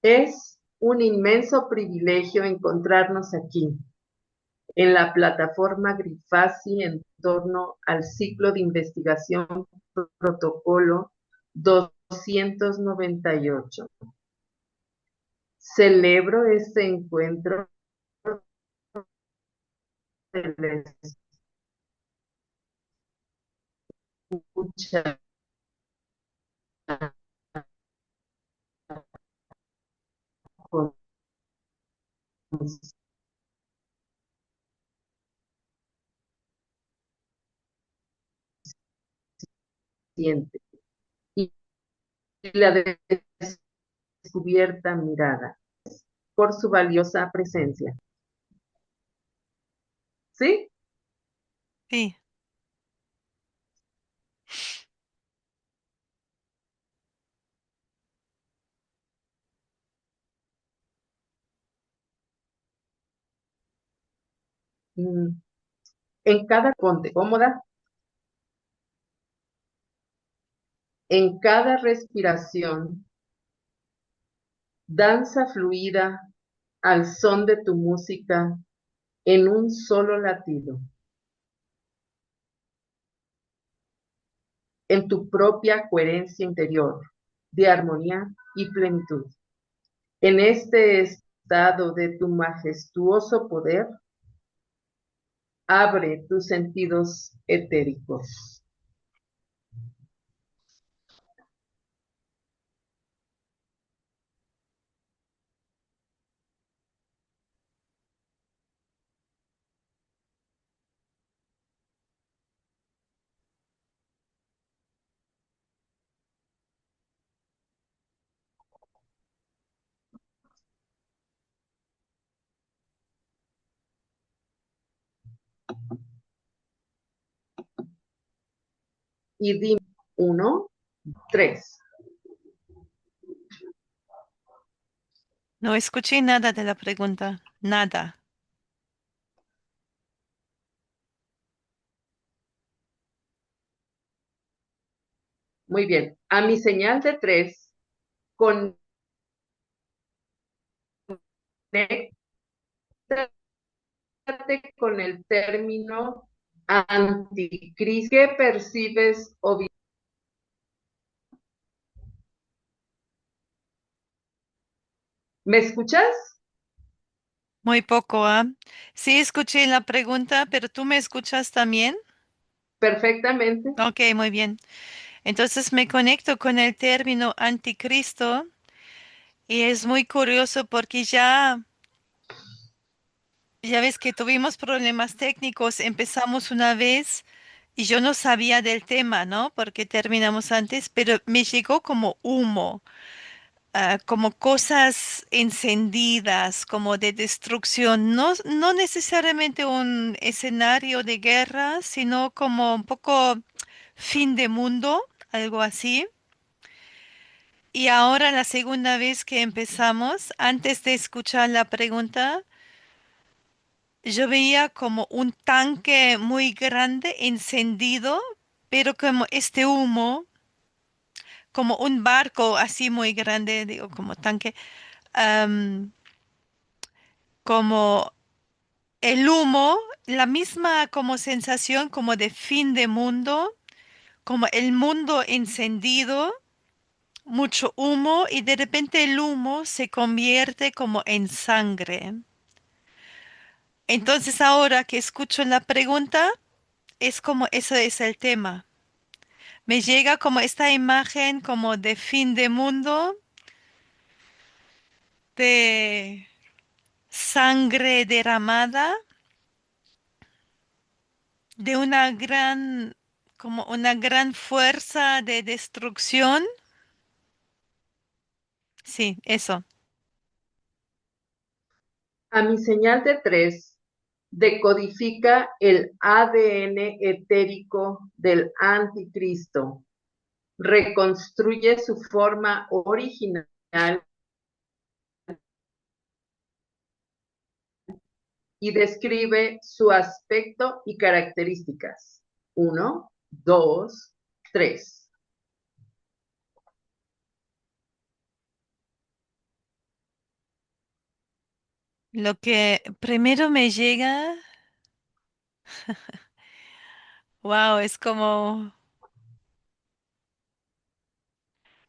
Es un inmenso privilegio encontrarnos aquí, en la plataforma Grifasi en torno al ciclo de investigación protocolo 298. Celebro este encuentro de la escucha consciente y la descubierta mirada por su valiosa presencia. ¿Sí? Sí. Mm, En cada, ponte cómoda, en cada respiración, danza fluida al son de tu música en un solo latido, en tu propia coherencia interior de armonía y plenitud. En este estado de tu majestuoso poder, abre tus sentidos etéricos. Y dime 1, 3. No escuché nada de la pregunta. Nada. Muy bien. A mi señal de 3, conéctate con el término anticristo. ¿Qué percibes o ¿Me escuchas? Muy poco, ¿ah? Sí escuché la pregunta, pero ¿tú me escuchas también? Perfectamente. Ok, muy bien. Entonces me conecto con el término anticristo y es muy curioso porque ya ves que tuvimos problemas técnicos. Empezamos una vez y yo no sabía del tema, ¿no? Porque terminamos antes, pero me llegó como humo. Como cosas encendidas, como de destrucción, no, no necesariamente un escenario de guerra, sino como un poco fin de mundo, algo así. Y ahora la segunda vez que empezamos, antes de escuchar la pregunta, yo veía como un tanque muy grande encendido, pero como este humo, como un barco así muy grande, digo, como tanque. am, Como el humo, la misma como sensación como de fin de mundo, como el mundo encendido, mucho humo y de repente el humo se convierte como en sangre. Entonces ahora que escucho la pregunta, es como eso es el tema. Me llega como esta imagen como de fin de mundo, de sangre derramada, de una gran, como una gran fuerza de destrucción. Sí, eso. A mi señal de 3, decodifica el ADN etérico del anticristo, reconstruye su forma original y describe su aspecto y características. 1, 2, 3. Lo que primero me llega, wow, es como,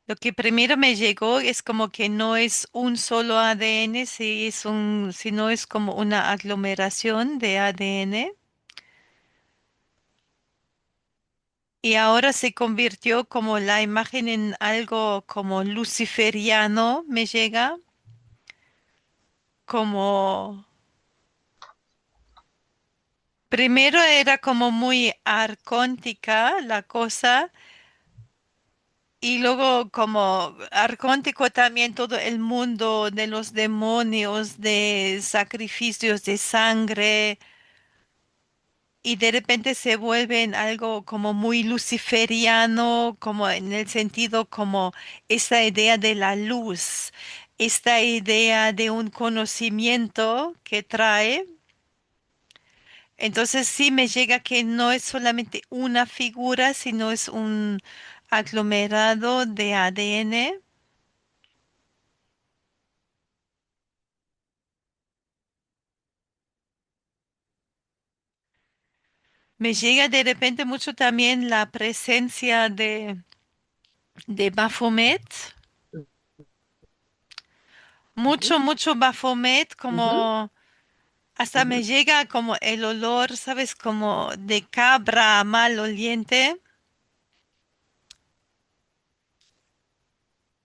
lo que primero me llegó es como que no es un solo ADN, sino es como una aglomeración de ADN. Y ahora se convirtió como la imagen en algo como luciferiano, me llega, como primero era como muy arcóntica la cosa. Y luego como arcóntico también todo el mundo de los demonios, de sacrificios de sangre, y de repente se vuelven algo como muy luciferiano, como en el sentido como esta idea de la luz, esta idea de un conocimiento que trae. Entonces sí me llega que no es solamente una figura, sino es un aglomerado de ADN. Me llega de repente mucho también la presencia de Baphomet, mucho, Ujú, mucho Baphomet, ujú, como hasta me ujú, llega como el olor, ¿sabes? Como de cabra maloliente,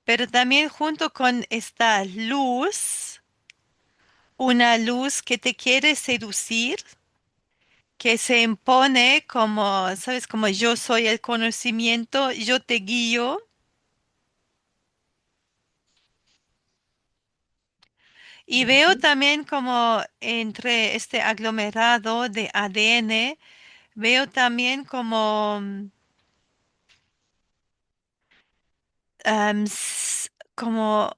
pero también junto con esta luz, una luz que te quiere seducir, que se impone como, ¿sabes? Como yo soy el conocimiento, yo te guío. Y veo ujú, también como entre este aglomerado de ADN, veo también como, como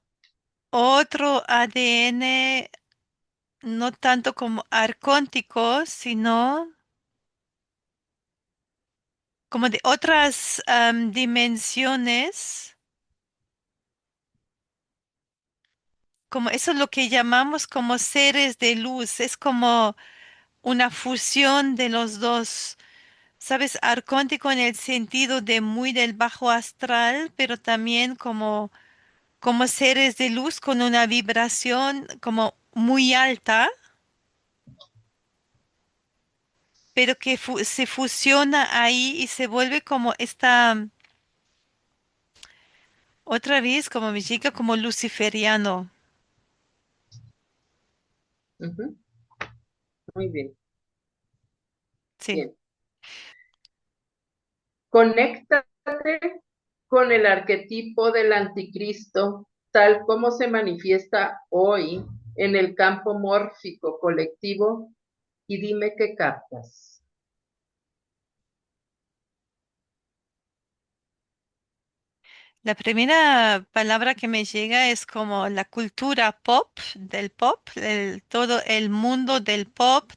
otro ADN, no tanto como arcóntico, sino como de otras dimensiones, como eso es lo que llamamos como seres de luz, es como una fusión de los dos. ¿Sabes? Arcóntico en el sentido de muy del bajo astral, pero también como seres de luz con una vibración como muy alta, pero que se fusiona ahí y se vuelve como esta, otra vez, como me llega como luciferiano. ujú. Muy bien, Sí. bien. Conéctate con el arquetipo del anticristo, tal como se manifiesta hoy en el campo mórfico colectivo, y dime qué captas. La primera palabra que me llega es como la cultura pop, del pop, todo el mundo del pop,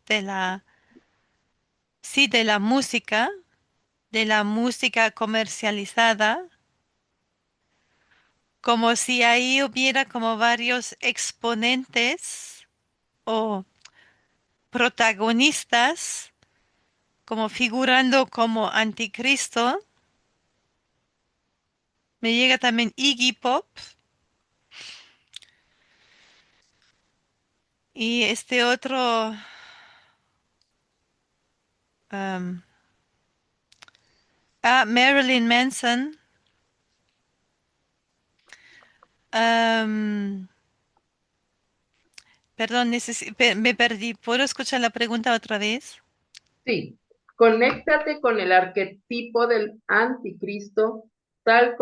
sí, de la música comercializada, como si ahí hubiera como varios exponentes o protagonistas, como figurando como anticristo. Me llega también Iggy Pop y este otro, am, Marilyn Manson. am, Perdón, me perdí. ¿Puedo escuchar la pregunta otra vez? Sí, conéctate con el arquetipo del anticristo, tal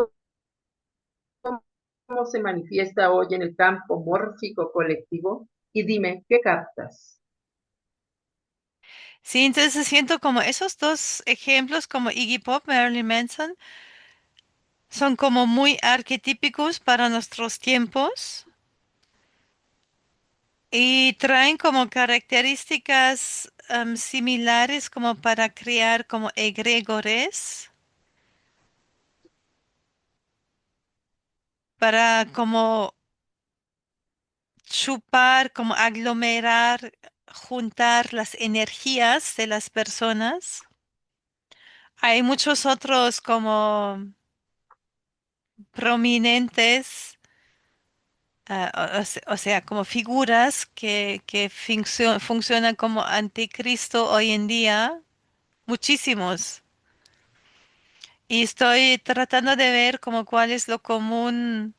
como se manifiesta hoy en el campo mórfico colectivo, y dime qué captas. Sí, entonces siento como esos dos ejemplos, como Iggy Pop, Marilyn Manson, son como muy arquetípicos para nuestros tiempos y traen como características similares como para crear como egregores, para como chupar, como aglomerar, juntar las energías de las personas. Hay muchos otros como prominentes, o sea, como figuras que funcionan como anticristo hoy en día, muchísimos. Y estoy tratando de ver como cuál es lo común.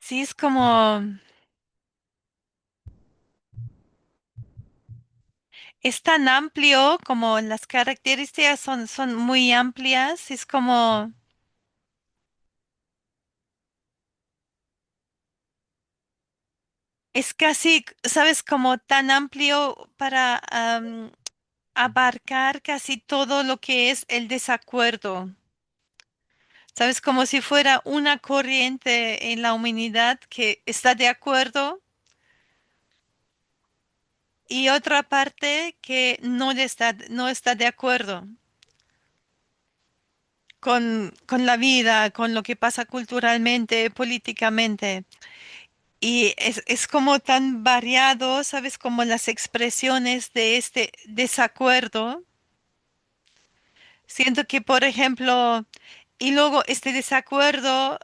Sí, es como, es tan amplio, como las características son muy amplias, es como, es casi, ¿sabes? Como tan amplio para abarcar casi todo lo que es el desacuerdo. ¿Sabes? Como si fuera una corriente en la humanidad que está de acuerdo y otra parte que no está de acuerdo con la vida, con lo que pasa culturalmente, políticamente. Y es como tan variado, ¿sabes? Como las expresiones de este desacuerdo. Siento que, por ejemplo, y luego este desacuerdo,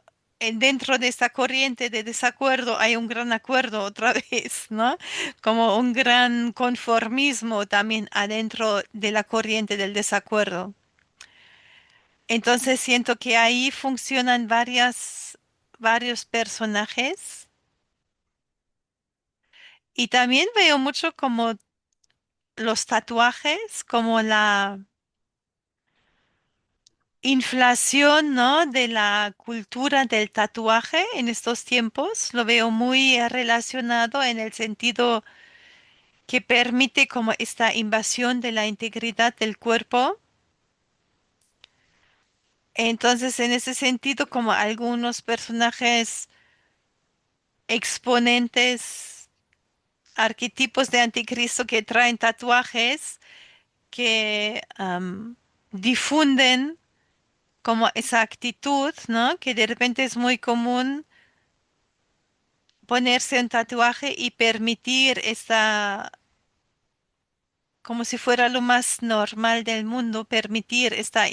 dentro de esta corriente de desacuerdo hay un gran acuerdo otra vez, ¿no? Como un gran conformismo también adentro de la corriente del desacuerdo. Entonces siento que ahí funcionan varios personajes y también veo mucho como los tatuajes, como la inflación, ¿no? De la cultura del tatuaje en estos tiempos. Lo veo muy relacionado en el sentido que permite como esta invasión de la integridad del cuerpo. Entonces, en ese sentido, como algunos personajes exponentes, arquetipos de anticristo que traen tatuajes, que difunden como esa actitud, ¿no? Que de repente es muy común ponerse un tatuaje y permitir esta, como si fuera lo más normal del mundo, permitir esta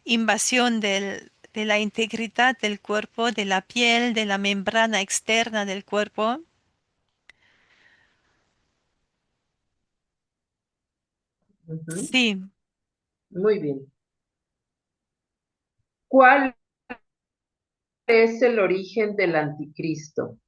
invasión de la integridad del cuerpo, de la piel, de la membrana externa del cuerpo. Ujú. Sí, Muy bien. ¿Cuál es el origen del anticristo?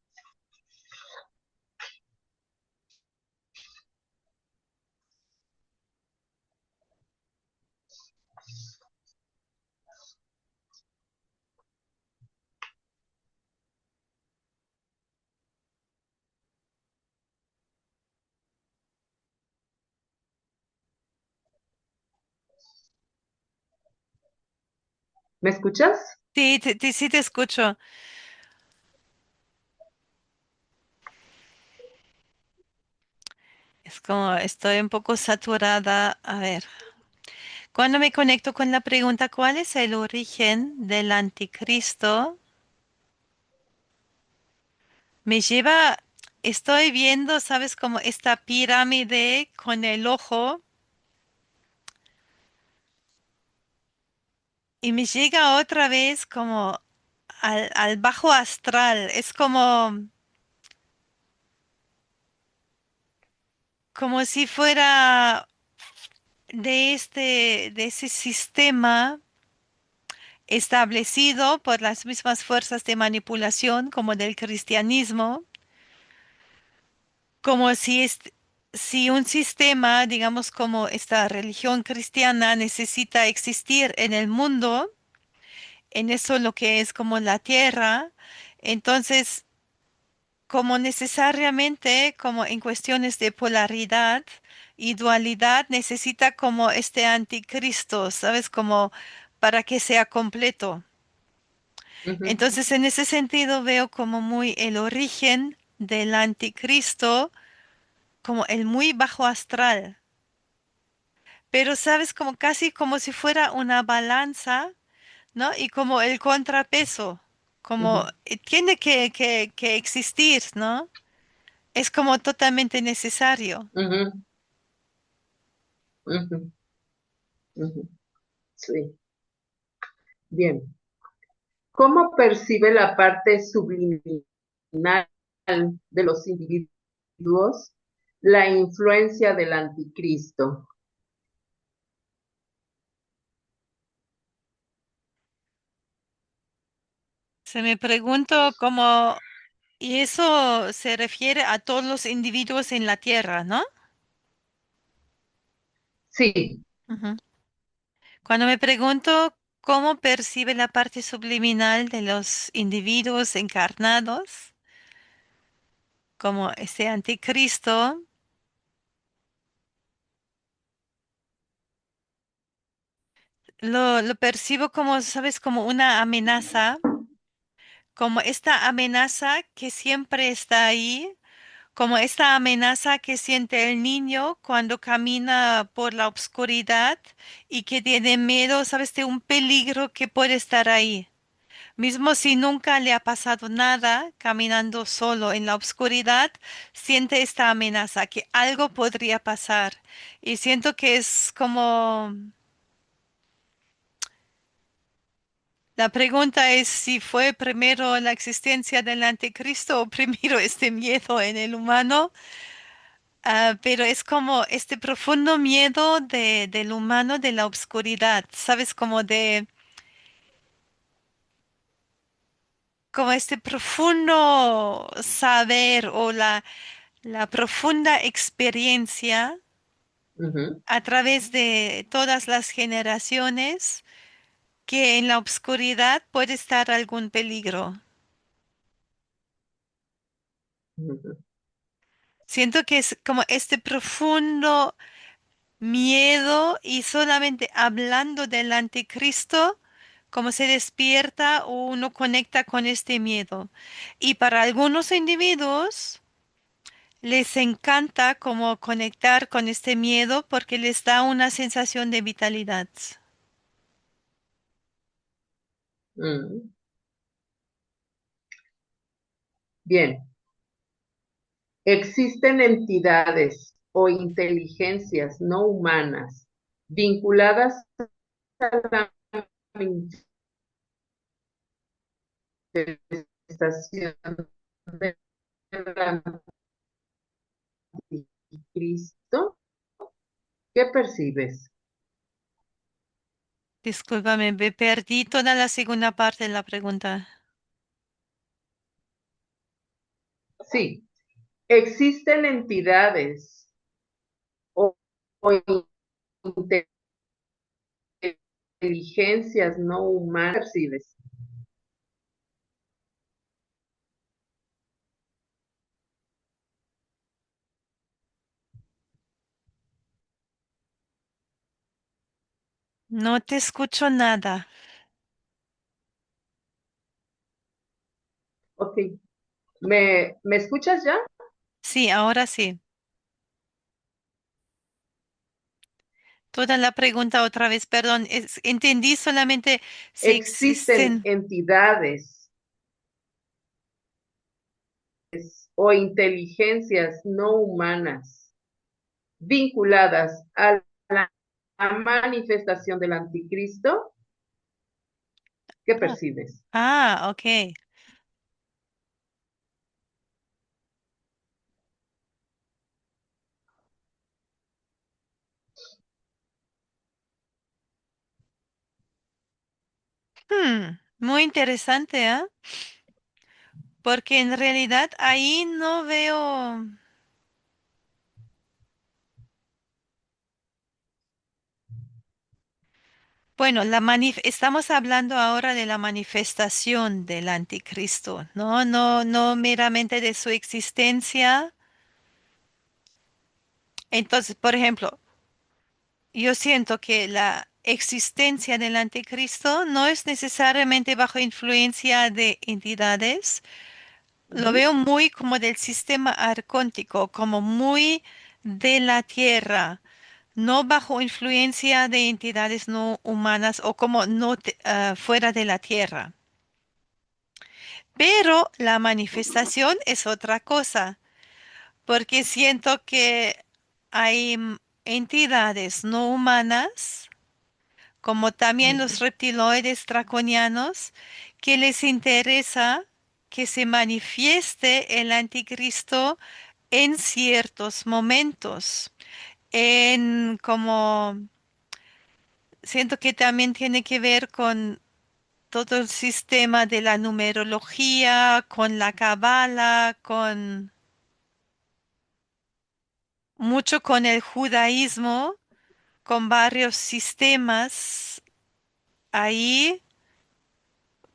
¿Me escuchas? sí, sí te escucho. Es como estoy un poco saturada. A ver, cuando me conecto con la pregunta, ¿cuál es el origen del anticristo? Me lleva, estoy viendo, ¿sabes? Como esta pirámide con el ojo y me llega otra vez como al bajo astral. Es como si fuera de ese sistema establecido por las mismas fuerzas de manipulación como del cristianismo, como si un sistema, digamos como esta religión cristiana necesita existir en el mundo, en eso lo que es como la tierra, entonces como necesariamente como en cuestiones de polaridad y dualidad necesita como este anticristo, ¿sabes? Como para que sea completo. Ujú. Entonces en ese sentido veo como muy el origen del anticristo como el muy bajo astral, pero sabes, como casi como si fuera una balanza, ¿no? Y como el contrapeso, como Ujú, tiene que existir, ¿no? Es como totalmente necesario. ujú, ujú, ujú. Sí, bien. ¿Cómo percibe la parte subliminal de los individuos la influencia del anticristo? Se me pregunto cómo, y eso se refiere a todos los individuos en la Tierra, ¿no? Sí, Ujú. Cuando me pregunto cómo percibe la parte subliminal de los individuos encarnados, como este anticristo, lo percibo como, ¿sabes? Como una amenaza, como esta amenaza que siempre está ahí, como esta amenaza que siente el niño cuando camina por la oscuridad y que tiene miedo, ¿sabes? De un peligro que puede estar ahí. Mismo si nunca le ha pasado nada, caminando solo en la oscuridad, siente esta amenaza, que algo podría pasar. Y siento que es como... La pregunta es si fue primero la existencia del anticristo o primero este miedo en el humano. Pero es como este profundo miedo del humano de la oscuridad, ¿sabes? Como este profundo saber o la profunda experiencia ujú, a través de todas las generaciones que en la oscuridad puede estar algún peligro. ujú, Siento que es como este profundo miedo y solamente hablando del anticristo, como se despierta o uno conecta con este miedo. Y para algunos individuos les encanta como conectar con este miedo porque les da una sensación de vitalidad. ujú. Bien. Existen entidades o inteligencias no humanas vinculadas a la manifestación del anticristo. ¿Qué percibes? Discúlpame, me perdí toda la segunda parte de la pregunta. Sí, existen entidades o, o inteligencias no humanas. ¿Qué percibes? No te escucho nada. Ok, ¿me escuchas ya? Sí, ahora sí. Toda la pregunta otra vez, perdón. Entendí solamente si Existen existen. entidades o inteligencias no humanas vinculadas a la manifestación del anticristo. ¿Qué Ah, percibes? ok. Muy interesante, ¿ah? Porque en realidad ahí no veo. Bueno, estamos hablando ahora de la manifestación del anticristo, ¿no? No, no meramente de su existencia. Entonces, por ejemplo, yo siento que la existencia del anticristo no es necesariamente bajo influencia de entidades. Lo Ujú, veo muy como del sistema arcóntico, como muy de la tierra. no bajo influencia de entidades no humanas o como no fuera de la Tierra. Pero la manifestación es otra cosa, porque siento que hay entidades no humanas, como también los Ujú. reptiloides draconianos, que les interesa que se manifieste el anticristo en ciertos momentos, en como siento que también tiene que ver con todo el sistema de la numerología, con la cabala, con mucho con el judaísmo, con varios sistemas ahí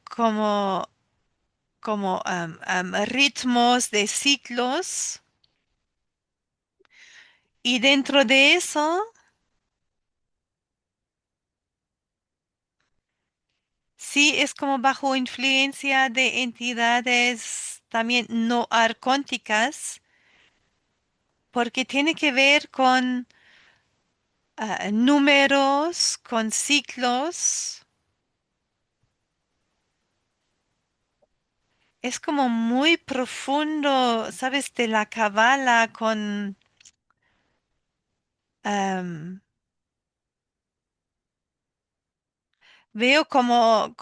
como, como ritmos de ciclos. Y dentro de eso, sí es como bajo influencia de entidades también no arcónticas, porque tiene que ver con números, con ciclos. Es como muy profundo, ¿sabes? De la cabala con... am, veo como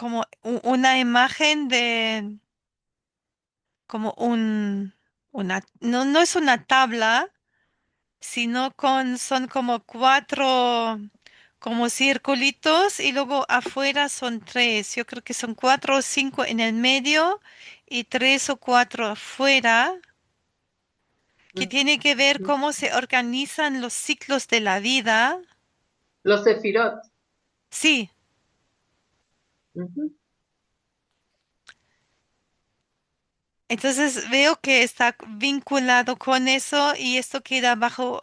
una imagen de como no es una tabla, sino son como cuatro como circulitos y luego afuera son tres. Yo creo que son cuatro o cinco en el medio y tres o cuatro afuera, que tiene que ver Ujú. cómo se organizan los ciclos de la vida. Los sefirot. Sí, Ujú, entonces veo que está vinculado con eso y esto queda bajo,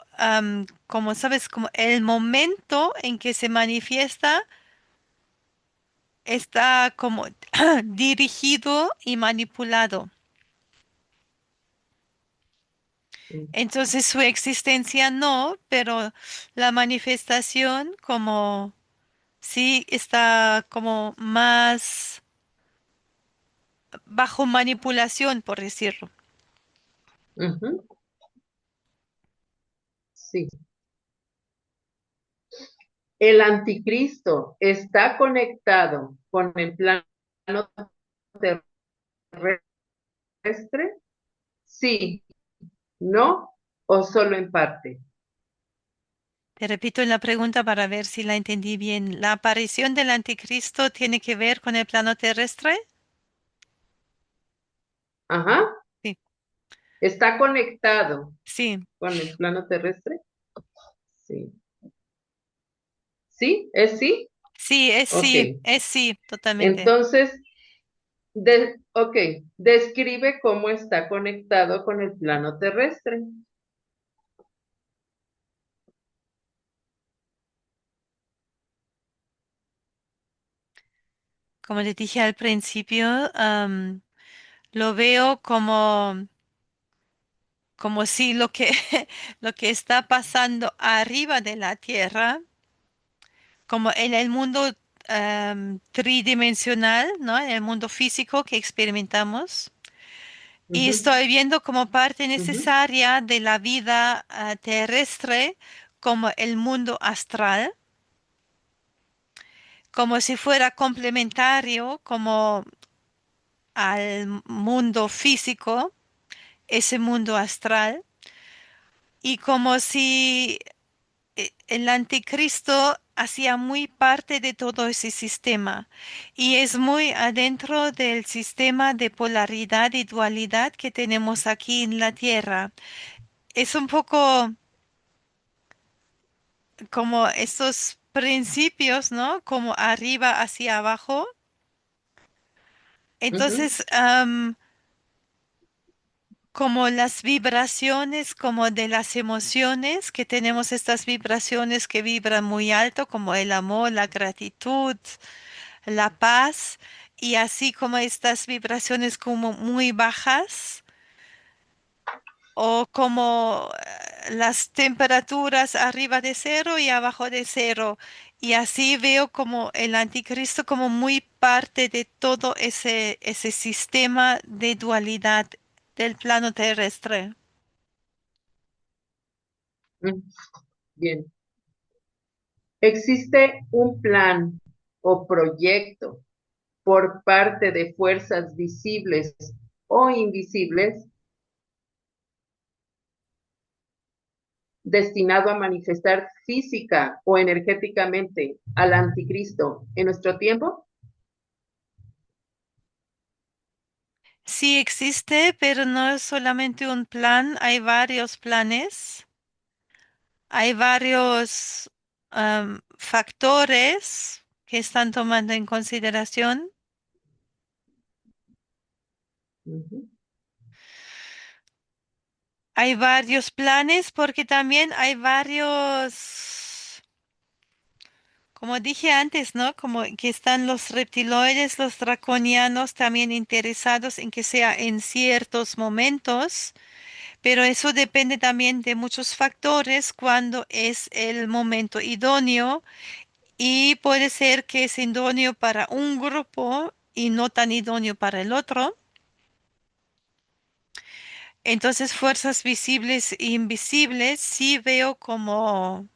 como sabes, como el momento en que se manifiesta está como dirigido y manipulado. Entonces su existencia no, pero la manifestación como sí está como más bajo manipulación, por decirlo. ujú. Sí. El anticristo está conectado con el plano terrestre, sí, no, o solo en parte. Te repito la pregunta para ver si la entendí bien. ¿La aparición del anticristo tiene que ver con el plano terrestre? Ajá, Sí, está conectado sí, con el plano terrestre, sí. ¿Sí? ¿Es sí? Ok. es sí, totalmente. Entonces, ok, describe cómo está conectado con el plano terrestre. Como le dije al principio, lo veo como si lo que, lo que está pasando arriba de la Tierra, como en el mundo tridimensional, ¿no? En el mundo físico que experimentamos. Y Ujú, estoy viendo como parte ujú, necesaria de la vida terrestre, como el mundo astral, como si fuera complementario, como al mundo físico, ese mundo astral, y como si el anticristo hacía muy parte de todo ese sistema y es muy adentro del sistema de polaridad y dualidad que tenemos aquí en la Tierra. Es un poco como estos principios, ¿no? Como arriba hacia abajo. ujú, Entonces, como las vibraciones, como de las emociones, que tenemos estas vibraciones que vibran muy alto, como el amor, la gratitud, la paz, y así como estas vibraciones como muy bajas, o como las temperaturas arriba de cero y abajo de cero. Y así veo como el anticristo como muy parte de todo ese sistema de dualidad del plano terrestre. Mm, bien. ¿Existe un plan o proyecto por parte de fuerzas visibles o invisibles destinado a manifestar física o energéticamente al anticristo en nuestro tiempo? Sí existe, pero no es solamente un plan, hay varios planes, hay varios factores que están tomando en consideración. Ujú, Hay varios planes porque también hay varios, como dije antes, ¿no? Como que están los reptiloides, los draconianos también interesados en que sea en ciertos momentos, pero eso depende también de muchos factores cuando es el momento idóneo y puede ser que es idóneo para un grupo y no tan idóneo para el otro. Entonces, fuerzas visibles e invisibles sí veo como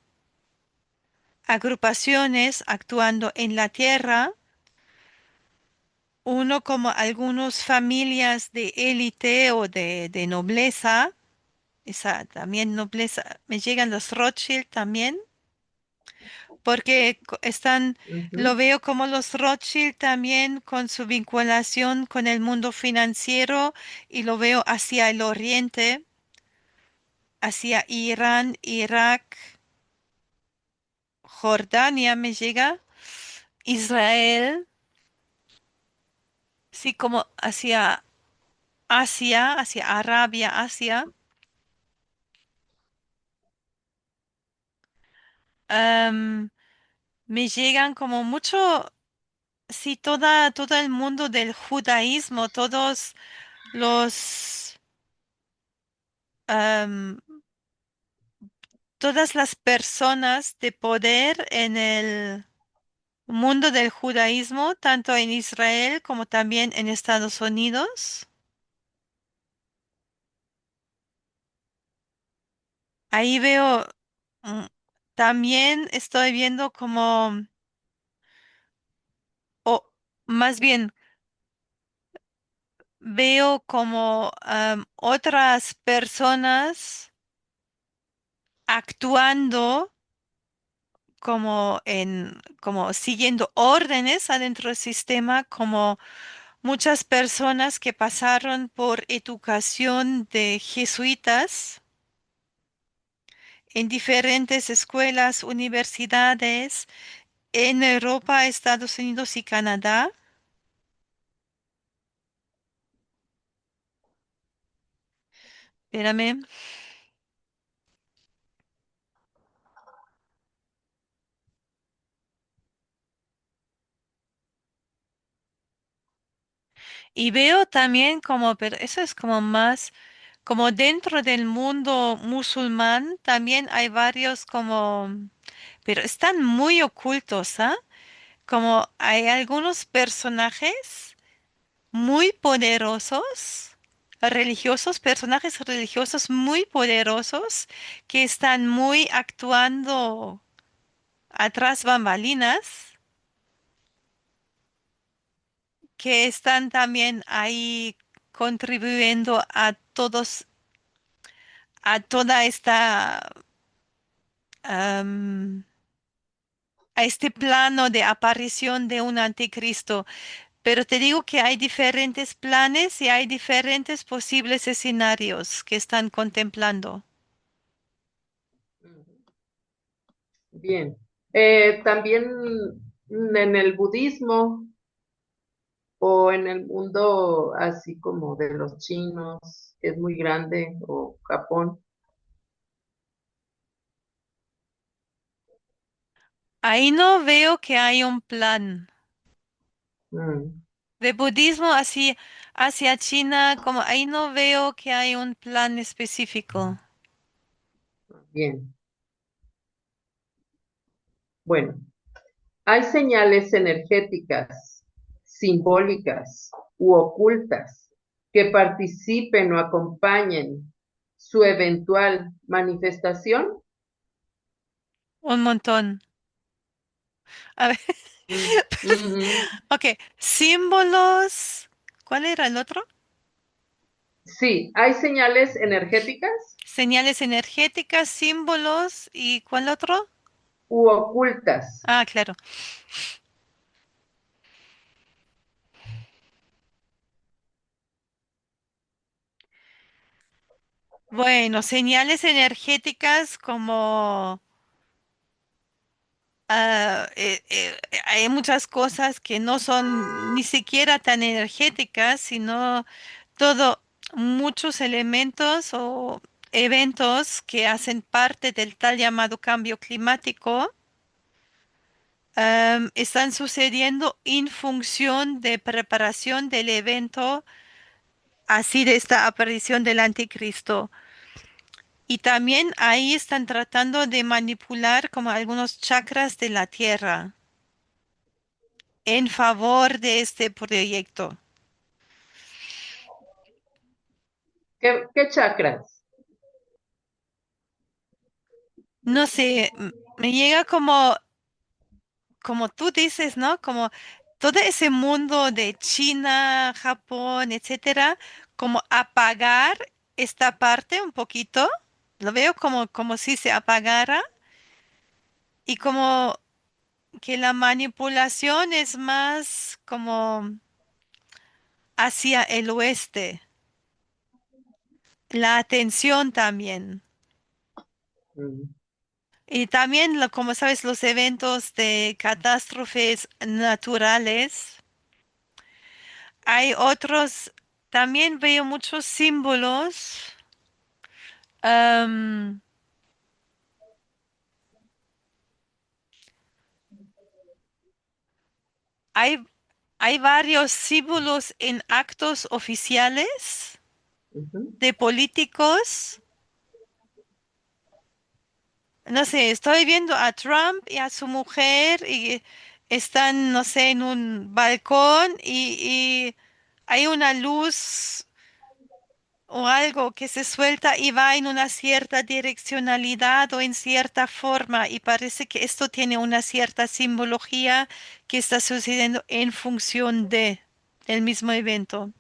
agrupaciones actuando en la tierra, uno como algunas familias de élite o de nobleza, esa también nobleza, me llegan los Rothschild también, porque lo ujú, veo como los Rothschild también con su vinculación con el mundo financiero y lo veo hacia el oriente, hacia Irán, Irak, Jordania me llega, Israel, sí como hacia Asia, hacia Arabia, Asia. am, Me llegan como mucho, sí, todo el mundo del judaísmo, todos los, am, todas las personas de poder en el mundo del judaísmo, tanto en Israel como también en Estados Unidos. Ahí veo, mm, también estoy viendo como, o más bien, veo como otras personas actuando como siguiendo órdenes adentro del sistema, como muchas personas que pasaron por educación de jesuitas en diferentes escuelas, universidades en Europa, Estados Unidos y Canadá. Espérame. Y veo también como, pero eso es como más, como dentro del mundo musulmán, también hay varios como, pero están muy ocultos, ¿ah? Como hay algunos personajes muy poderosos, religiosos, personajes religiosos muy poderosos que están muy actuando atrás bambalinas, que están también ahí contribuyendo a todos, a toda esta, am, a este plano de aparición de un anticristo. Pero te digo que hay diferentes planes y hay diferentes posibles escenarios que están contemplando. ujú. Bien. También en el budismo o en el mundo así como de los chinos, que es muy grande, o Japón. Ahí no veo que hay un plan. Mm, De budismo así hacia China, como ahí no veo que hay un plan específico. Bien. Bueno, hay señales energéticas, simbólicas u ocultas que participen o acompañen su eventual manifestación. Un montón. A ver, Ujú. ok, símbolos. ¿Cuál era el otro? Sí, hay señales energéticas Señales energéticas, símbolos y ¿cuál otro? u ocultas. Ah, claro. Bueno, señales energéticas como hay muchas cosas que no son ni siquiera tan energéticas, sino todo, muchos elementos o eventos que hacen parte del tal llamado cambio climático, están sucediendo en función de preparación del evento, así de esta aparición del anticristo. Y también ahí están tratando de manipular como algunos chakras de la tierra en favor de este proyecto. ¿Qué chakras? No sé, me llega como tú dices, ¿no? Como todo ese mundo de China, Japón, etcétera, como apagar esta parte un poquito. Lo veo como si se apagara y como que la manipulación es más como hacia el oeste. La atención también. Mm, Y también, como sabes, los eventos de catástrofes naturales. Hay otros, también veo muchos símbolos. am, hay, hay varios símbolos en actos oficiales ujú, de políticos. No sé, estoy viendo a Trump y a su mujer y están, no sé, en un balcón y hay una luz o algo que se suelta y va en una cierta direccionalidad o en cierta forma y parece que esto tiene una cierta simbología que está sucediendo en función de el mismo evento.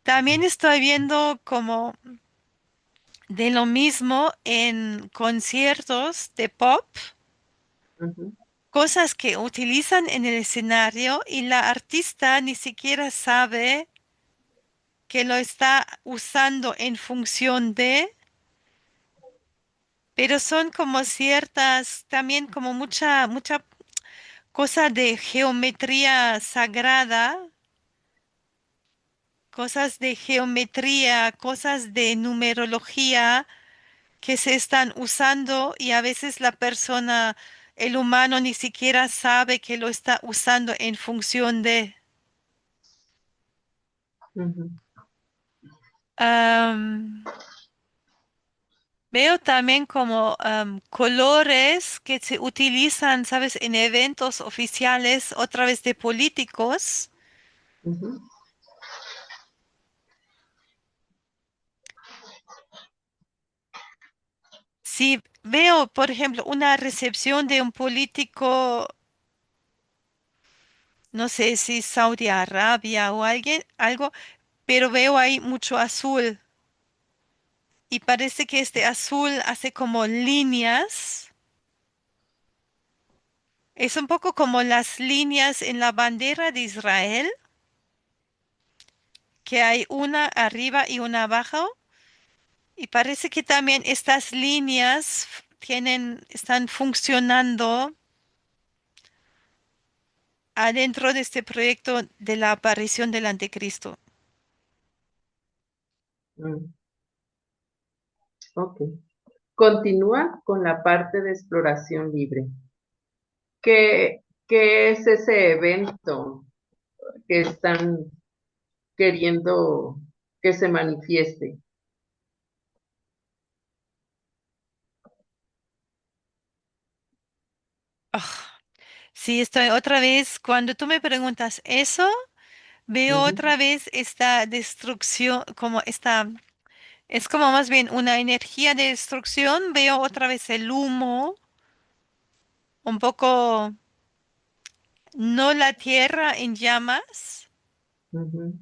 También estoy viendo como de lo mismo en conciertos de pop, ujú, cosas que utilizan en el escenario y la artista ni siquiera sabe que lo está usando en función de, pero son como ciertas, también como mucha cosa de geometría sagrada, cosas de geometría, cosas de numerología que se están usando y a veces la persona, el humano ni siquiera sabe que lo está usando en función de. ujú, Am, Veo también como colores que se utilizan, ¿sabes?, en eventos oficiales, otra vez de políticos. ujú, Si veo, por ejemplo, una recepción de un político, no sé si Saudi Arabia o alguien, algo, pero veo ahí mucho azul y parece que este azul hace como líneas. Es un poco como las líneas en la bandera de Israel, que hay una arriba y una abajo. Y parece que también estas líneas están funcionando adentro de este proyecto de la aparición del anticristo. mm, ok. Continúa con la parte de exploración libre. ¿Qué es ese evento que están queriendo que se manifieste? Sí, estoy otra vez, cuando tú me preguntas eso, veo Ujú, otra vez esta destrucción, como esta, es como más bien una energía de destrucción, veo otra vez el humo, un poco, no la tierra en llamas, ujú.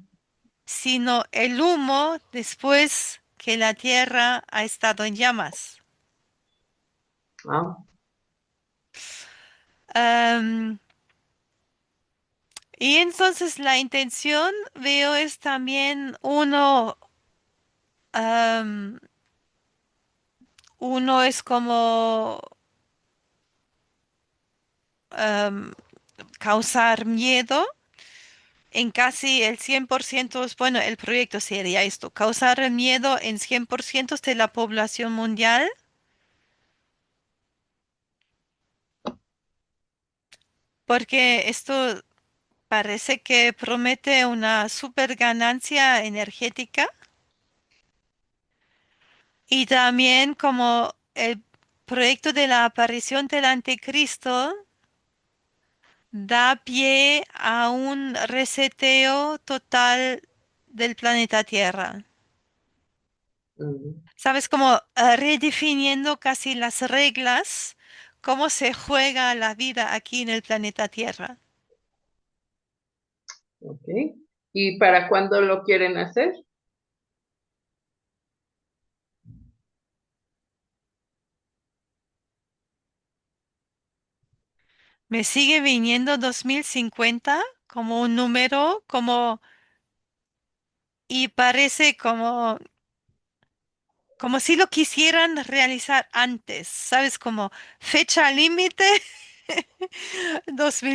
sino el humo después que la tierra ha estado en llamas. Ah, Am, y entonces la intención, veo, es también am, uno es como am, causar miedo en casi el 100%, bueno, el proyecto sería esto, causar el miedo en 100% de la población mundial, porque esto parece que promete una super ganancia energética y también como el proyecto de la aparición del anticristo da pie a un reseteo total del planeta Tierra. mm, ¿Sabes? Como redefiniendo casi las reglas, cómo se juega la vida aquí en el planeta Tierra. ok. ¿Y para cuándo lo quieren hacer? Me sigue viniendo 2050 como un número, como, y parece como si lo quisieran realizar antes, ¿sabes? Como fecha límite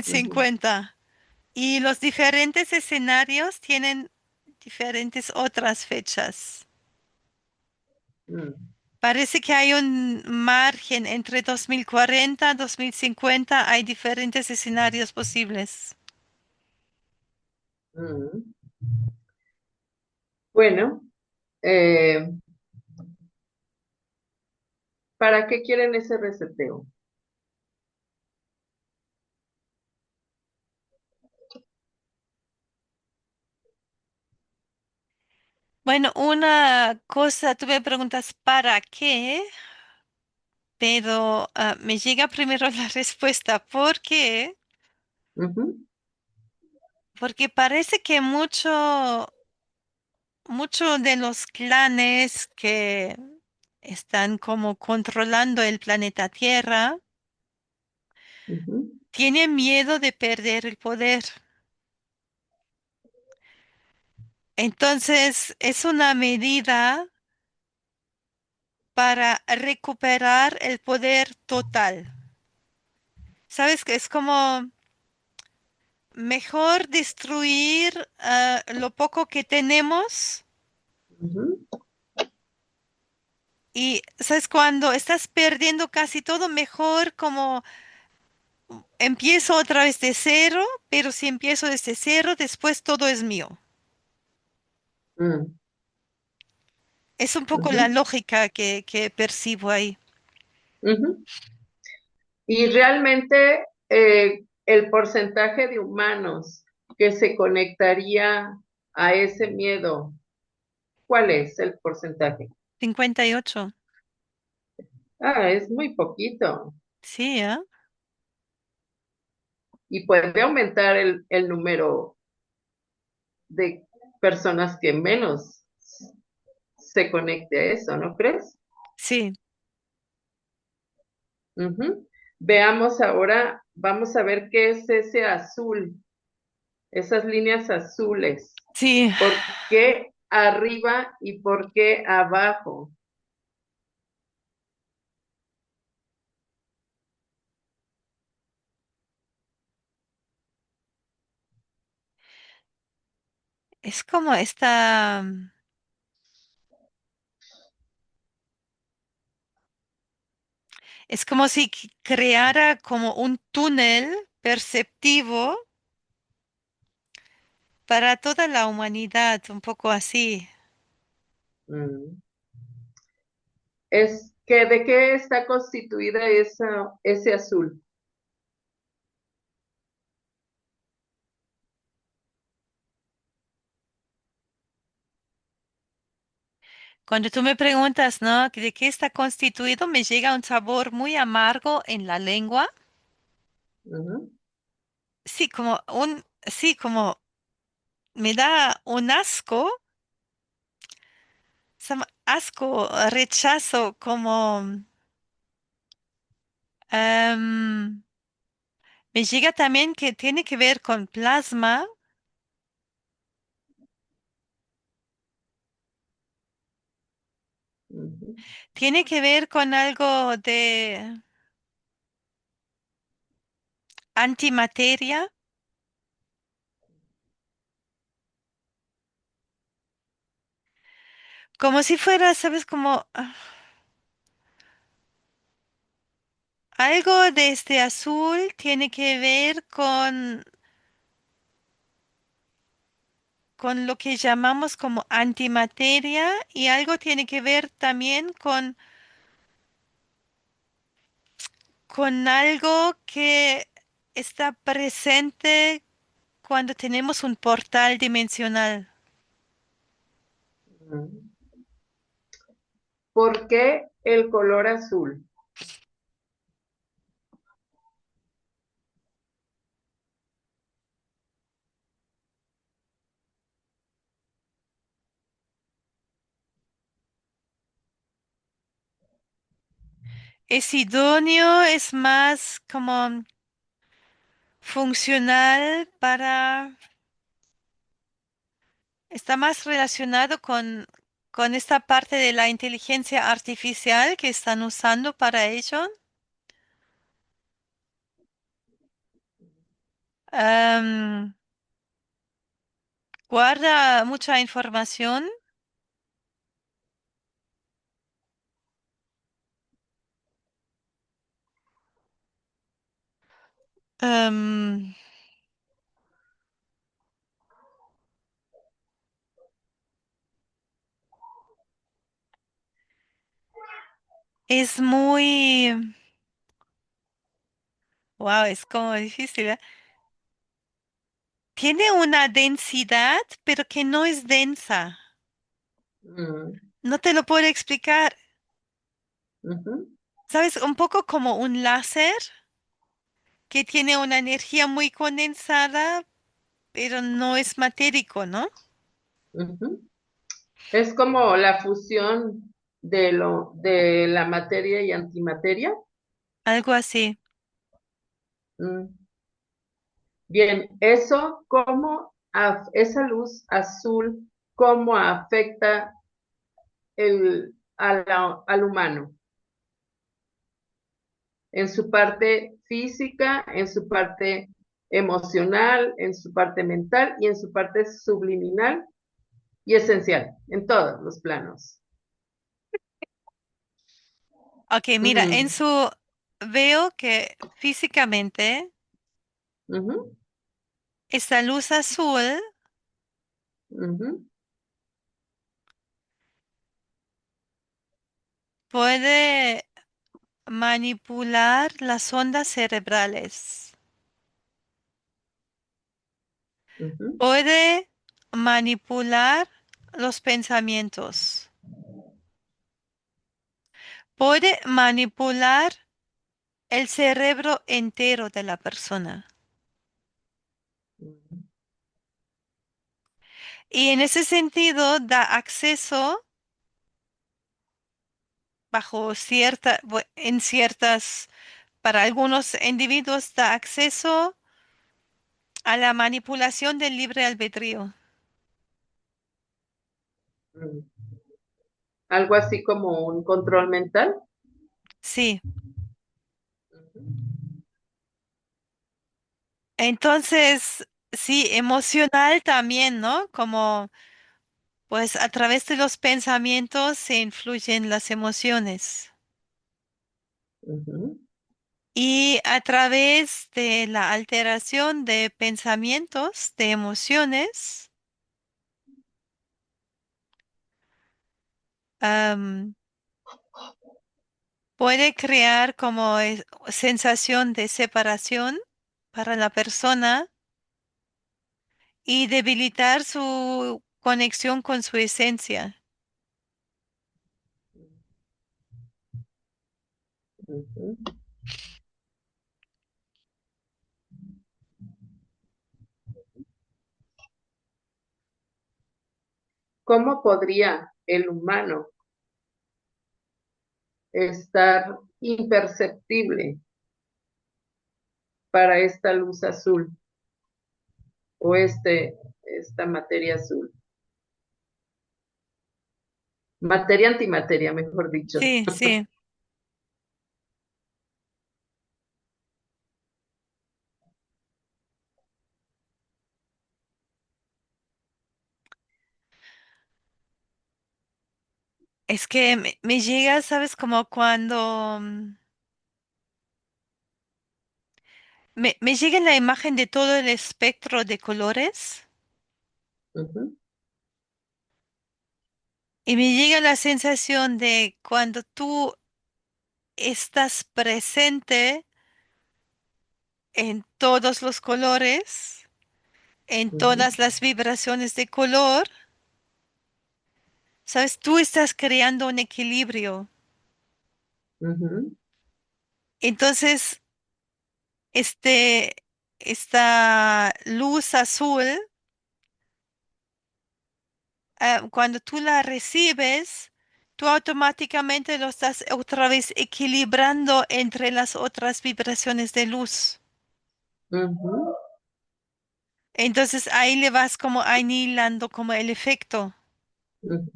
Ujú, 2050. Y los diferentes escenarios tienen diferentes otras fechas. mm, Parece que hay un margen entre 2040 y 2050, hay diferentes escenarios posibles. mm. Bueno, eh, ¿para qué quieren ese reseteo? Bueno, una cosa, tú me preguntas ¿para qué? Pero me llega primero la respuesta. ¿Por qué? Ujú, Porque parece que mucho de los clanes que están como controlando el planeta Tierra ujú, tienen miedo de perder el poder. Entonces, es una medida para recuperar el poder total. ¿Sabes? Que es como mejor destruir lo poco que tenemos. ujú, Y, ¿sabes? Cuando estás perdiendo casi todo, mejor como empiezo otra vez de cero, pero si empiezo desde cero, después todo es mío. mm, Es un poco la ujú, lógica que percibo ahí. ujú. Y realmente el porcentaje de humanos que se conectaría a ese miedo, ¿cuál es el porcentaje? 58. Ah, es muy poquito Sí, ¿eh? y puede aumentar el número de personas que menos se conecte a eso, ¿no crees? Sí, Ujú. Veamos ahora, vamos a ver qué es ese azul, esas líneas azules. sí. ¿Por qué arriba y por qué abajo? Es como esta. Es como si creara como un túnel perceptivo para toda la humanidad, un poco así. Mm. ¿De qué está constituida ese azul? Cuando tú me preguntas, ¿no? ¿De qué está constituido? Me llega un sabor muy amargo en la lengua. Ujú, Sí, como me da un asco, asco, rechazo, como em, me llega también que tiene que ver con plasma, ujú, tiene que ver con algo de antimateria, como si fuera, ¿sabes? Como algo de este azul tiene que ver con lo que llamamos como antimateria y algo tiene que ver también con algo que está presente cuando tenemos un portal dimensional. ujú. ¿Por qué el color azul? Es idóneo, es más como funcional está más relacionado con esta parte de la inteligencia artificial que están usando para ello. Am, guarda mucha información. am, es muy, wow, es como difícil, ¿eh? Tiene una densidad, pero que no es densa. Mm, No te lo puedo explicar. ujú, ¿Sabes? Un poco como un láser que tiene una energía muy condensada, pero no es matérico, ¿no? ujú. Es como la fusión de la materia y antimateria. Algo así. Mm. Bien, eso, esa luz azul, cómo afecta al humano en su parte física, en su parte emocional, en su parte mental y en su parte subliminal y esencial, en todos los planos. Ok, mira, Ujú, veo que físicamente ujú, esta luz azul ujú, puede manipular las ondas cerebrales, ujú, puede manipular los pensamientos, puede manipular el cerebro entero de la persona. ujú, Y en ese sentido da acceso en ciertas, para algunos individuos da acceso a la manipulación del libre albedrío. ujú. Algo así como un control mental. Sí. Ujú, Entonces, sí, emocional también, ¿no? Como, pues a través de los pensamientos se influyen las emociones. ujú, Y a través de la alteración de pensamientos, de emociones, am, puede crear como sensación de separación para la persona y debilitar su conexión con su esencia. ujú. ¿Cómo podría el humano estar imperceptible para esta luz azul o esta materia azul? Materia antimateria, mejor dicho. Sí, sí. Es que me llega, ¿sabes? Como cuando me llega la imagen de todo el espectro de colores Ujú, y me llega la sensación de cuando tú estás presente en todos los colores, en ujú, todas las vibraciones de color, ¿sabes? Tú estás creando un equilibrio. ujú, Entonces, este, esta luz azul, cuando tú la recibes, tú automáticamente lo estás otra vez equilibrando entre las otras vibraciones de luz. ujú, Entonces ahí le vas como anilando como el efecto. ujú.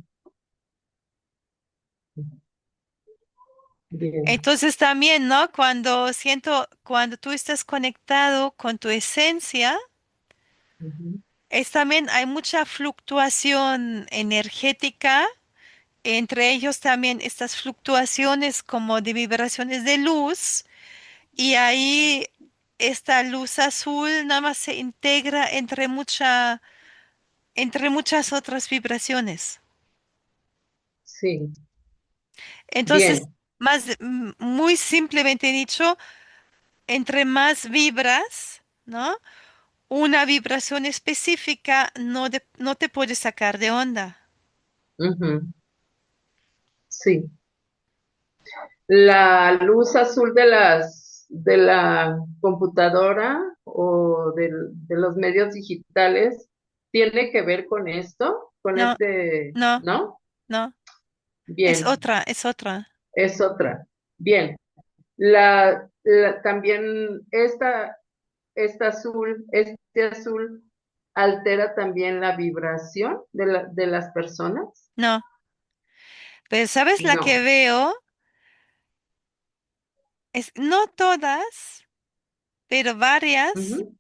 Bien. Entonces también, ¿no? Cuando tú estás conectado con tu esencia, Ujú, es también hay mucha fluctuación energética, entre ellos también estas fluctuaciones como de vibraciones de luz, y ahí esta luz azul nada más se integra entre muchas otras vibraciones. sí, Entonces, bien. muy simplemente dicho, entre más vibras, ¿no? Una vibración específica no te puede sacar de onda. Ujú, sí. La luz azul de la computadora o de los medios digitales tiene que ver con esto, con No, no, ¿no? no. Es Bien, otra, es otra. es otra. Bien. También este azul altera también la vibración de las personas. No. Pero ¿sabes la que No. veo? No todas, pero varias, Ujú,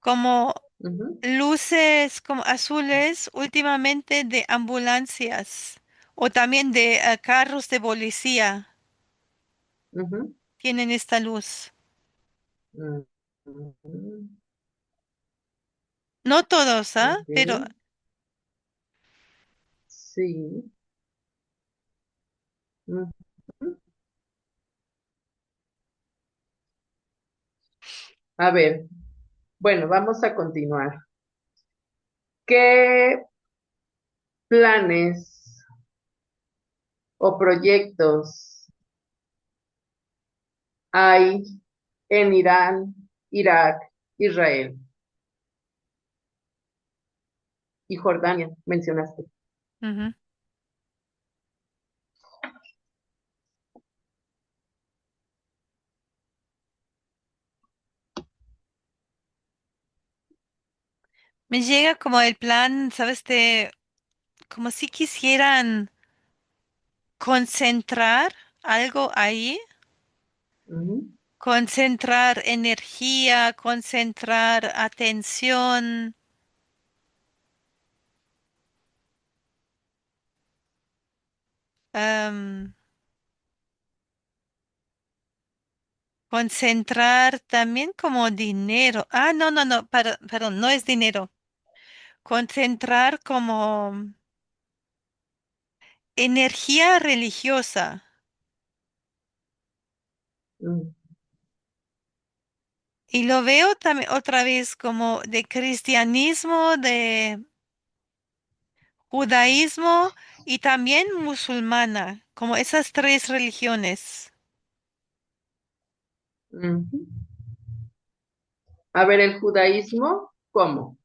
como ujú, luces como azules últimamente de ambulancias o también de carros de policía ujú, tienen esta luz. ujú, ujú. No todos, ¿ah? Pero Ok, sí. Ujú. A ver, bueno, vamos a continuar. ¿Qué planes o proyectos hay en Irán, Irak, Israel y Jordania? Mencionaste. ujú. Me llega como el plan, ¿sabes? Como si quisieran concentrar algo ahí, Ujú, concentrar energía, concentrar atención, am, concentrar también como dinero. Ah, no, no, no, perdón, no es dinero. Concentrar como energía religiosa. ujú, Y lo veo también otra vez como de cristianismo, de judaísmo y también musulmana, como esas tres religiones. Ujú. A ver, el judaísmo, ¿cómo?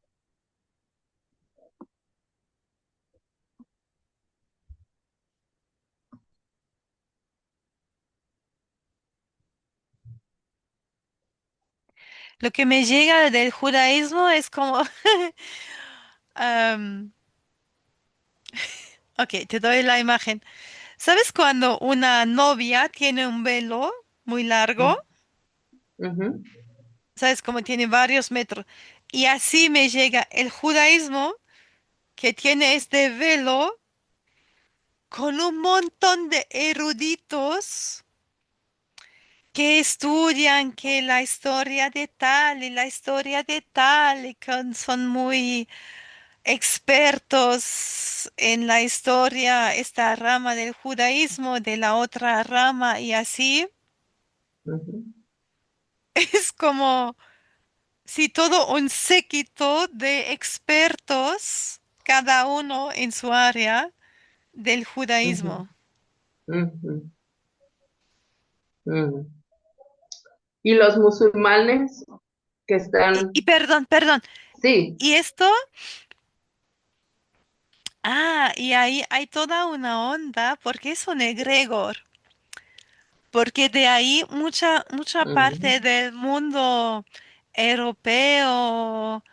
Lo que me llega del judaísmo es como, am, ok, te doy la imagen. ¿Sabes cuando una novia tiene un velo muy largo? Ujú, ¿Sabes? Como tiene varios metros. Y así me llega el judaísmo que tiene este velo con un montón de eruditos que estudian que la historia de tal y la historia de tal y que son muy expertos en la historia, esta rama del judaísmo, de la otra rama y así. ujú, Es como si todo un séquito de expertos, cada uno en su área del ujú, judaísmo. ujú, ujú. Y los musulmanes que Y están, perdón, perdón. sí, ¿Y esto? Ah, y ahí hay toda una onda porque es un egregor, porque de ahí mucha ujú, parte del mundo europeo,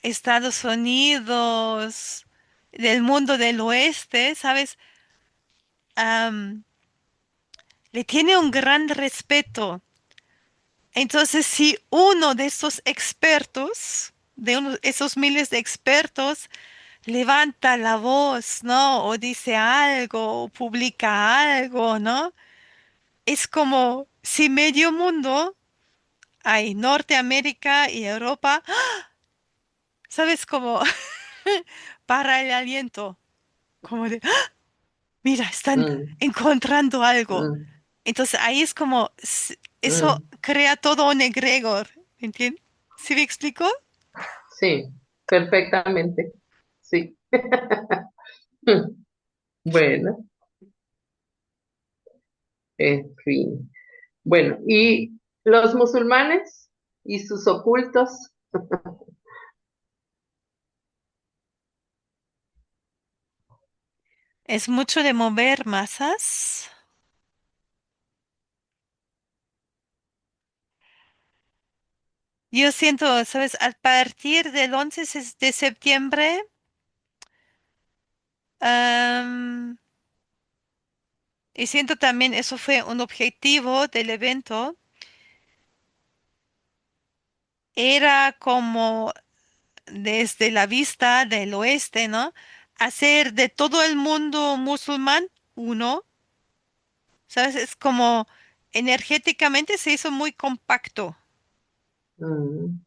Estados Unidos, del mundo del oeste, ¿sabes? Am, le tiene un gran respeto. Entonces, si uno de esos expertos, de esos miles de expertos, levanta la voz, ¿no? O dice algo, o publica algo, ¿no? Es como si medio mundo, hay Norteamérica y Europa, ¿sabes? Como para el aliento, como de, ¡ah! Mira, están mm, encontrando algo. mm, Entonces ahí es como, eso mm. crea todo un egregor, ¿entiendes? ¿Sí me explico? Sí, perfectamente. Sí. Bueno, en fin. Bueno, y los musulmanes y sus ocultos. Es mucho de mover masas. Yo siento, ¿sabes? A partir del 11 de septiembre, am, y siento también eso fue un objetivo del evento, era como desde la vista del oeste, ¿no? Hacer de todo el mundo musulmán uno, ¿sabes? Es como energéticamente se hizo muy compacto. Mm,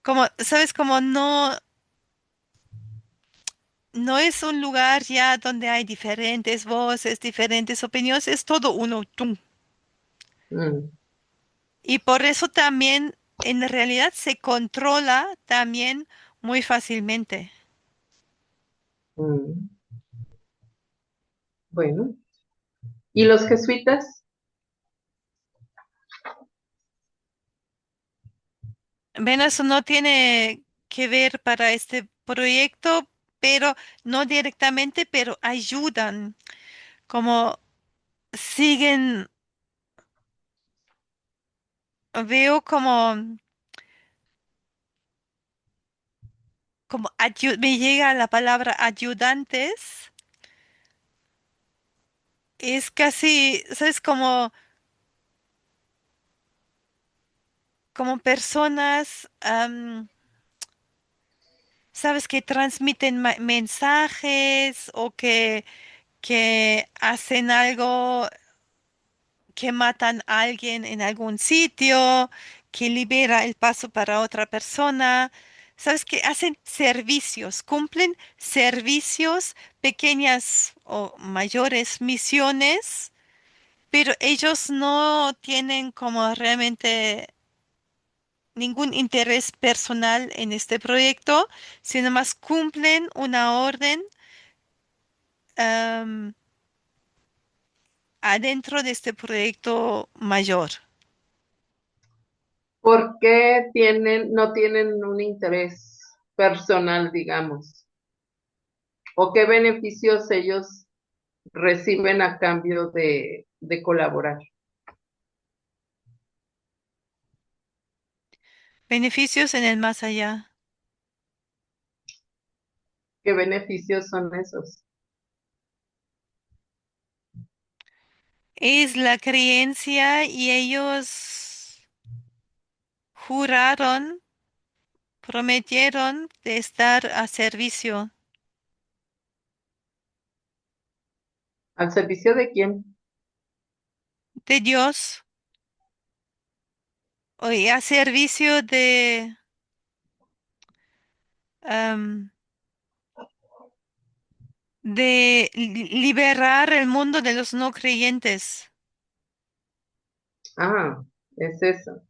Como, ¿sabes? Como no es un lugar ya donde hay diferentes voces, diferentes opiniones, es todo uno, tum. mm, Y por eso también en realidad se controla también muy fácilmente. mm. Bueno, ¿y los jesuitas? Bueno, eso no tiene que ver para este proyecto, pero no directamente, pero ayudan, como siguen, veo como me llega la palabra ayudantes, es casi, ¿sabes? Como personas, ¿sabes? Que transmiten mensajes o que hacen algo, que matan a alguien en algún sitio, que libera el paso para otra persona. ¿Sabes? Que hacen servicios, cumplen servicios, pequeñas o mayores misiones, pero ellos no tienen como realmente ningún interés personal en este proyecto, sino más cumplen una orden am, adentro de este proyecto mayor. qué no tienen un interés personal, digamos? ¿O qué beneficios ellos reciben a cambio de colaborar? Beneficios en el más allá. ¿Qué beneficios son esos? Es la creencia y ellos juraron, prometieron de estar a servicio ¿Al servicio de quién? de Dios y a servicio am, de liberar el mundo de los no creyentes. Ah, es eso.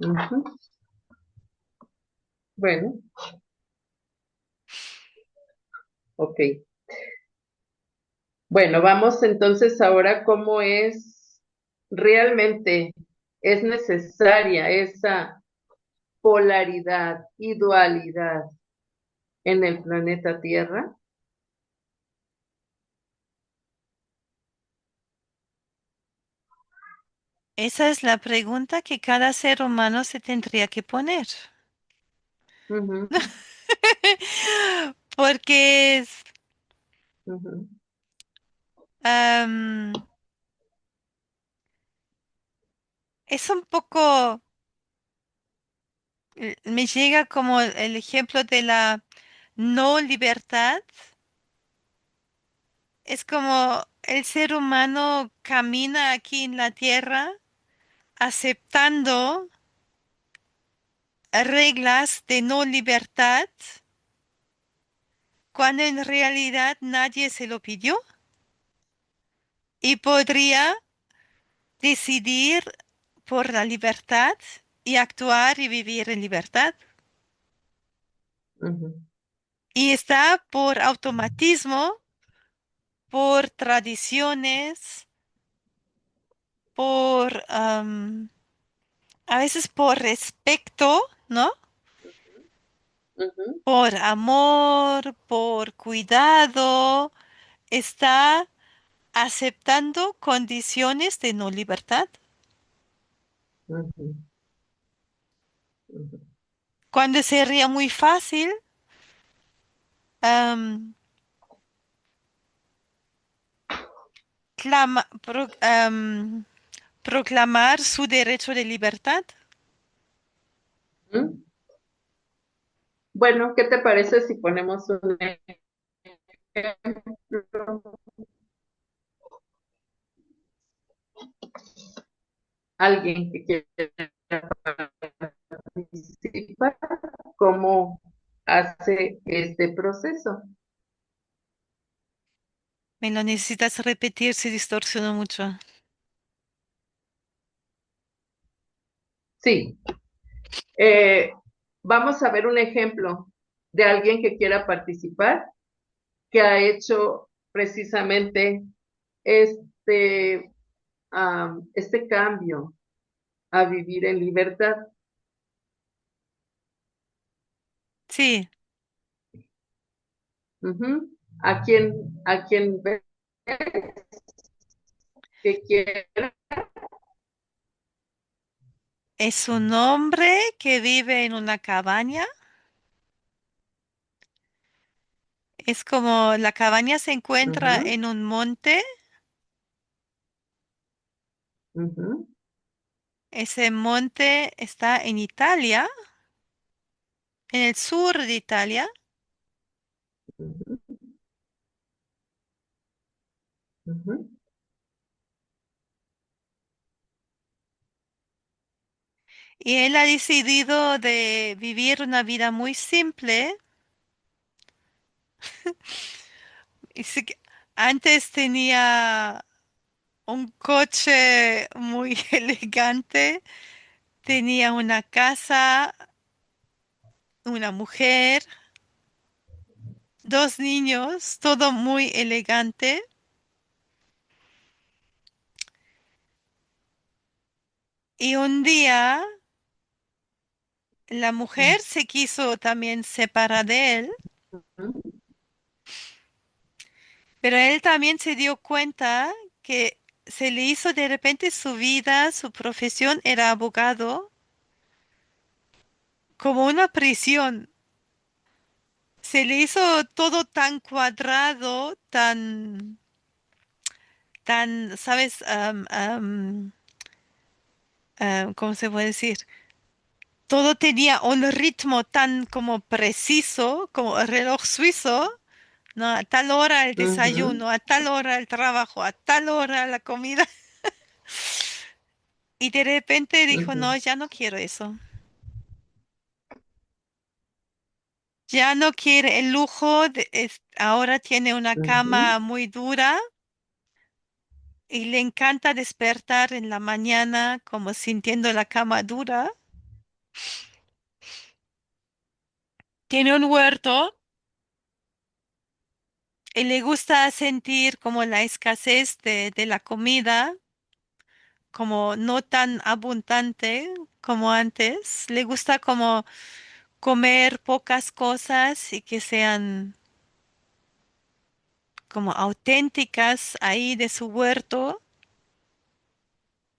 Ujú. Bueno, ok. Bueno, vamos entonces ahora cómo es realmente, es necesaria esa polaridad y dualidad en el planeta Tierra. Esa es la pregunta que cada ser humano se tendría que poner. Ujú, Porque ujú, am, es un poco, me llega como el ejemplo de la no libertad. Es como el ser humano camina aquí en la tierra aceptando reglas de no libertad cuando en realidad nadie se lo pidió y podría decidir por la libertad y actuar y vivir en libertad. ujú, Y está por automatismo, por tradiciones, por a veces por respeto, ¿no? ujú, Por amor, por cuidado, está aceptando condiciones de no libertad. ujú, ujú, Cuando sería muy fácil am, proclamar su derecho de libertad. ujú. Bueno, ¿qué te parece si ponemos un ejemplo? Alguien que quiera participar, ¿cómo hace este proceso? Me lo necesitas repetir si distorsiono mucho. Sí, eh, vamos a ver un ejemplo de alguien que quiera participar, que ha hecho precisamente este, este cambio a vivir en libertad. Sí, Ujú. A quien ve que quiera? es un hombre que vive en una cabaña. Es como la cabaña se encuentra Ujú, en un monte. ujú, Ese monte está en Italia, en el sur de Italia, ujú, ujú, y él ha decidido de vivir una vida muy simple. Y antes tenía un coche muy elegante, tenía una casa, una mujer, dos niños, todo muy elegante. Y un día la mujer se quiso también separar de él, Ujú, pero él también se dio cuenta que se le hizo de repente su vida, su profesión era abogado, como una prisión. Se le hizo todo tan cuadrado, tan, ¿sabes? ¿Cómo se puede decir? Todo tenía un ritmo tan como preciso, como el reloj suizo, ¿no? A tal hora el ujú, desayuno, a tal hora el trabajo, a tal hora la comida. Y de repente dijo, ujú, no, ya no quiero eso. Ya no quiere el lujo, ahora tiene una ujú, cama muy dura y le encanta despertar en la mañana como sintiendo la cama dura. Tiene un huerto y le gusta sentir como la escasez de la comida, como no tan abundante como antes. Le gusta como comer pocas cosas y que sean como auténticas ahí de su huerto.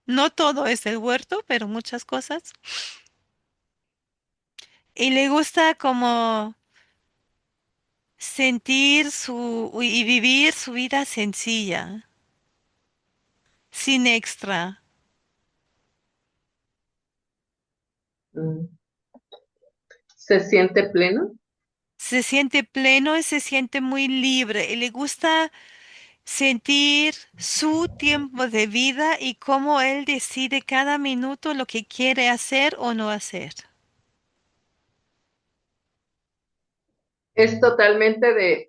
No todo es el huerto, pero muchas cosas. Y le gusta como sentir y vivir su vida sencilla, sin extra. ujú. ¿Se siente pleno? Se siente pleno y se siente muy libre y le gusta sentir su tiempo de vida y cómo él decide cada minuto lo que quiere hacer o no hacer. Es totalmente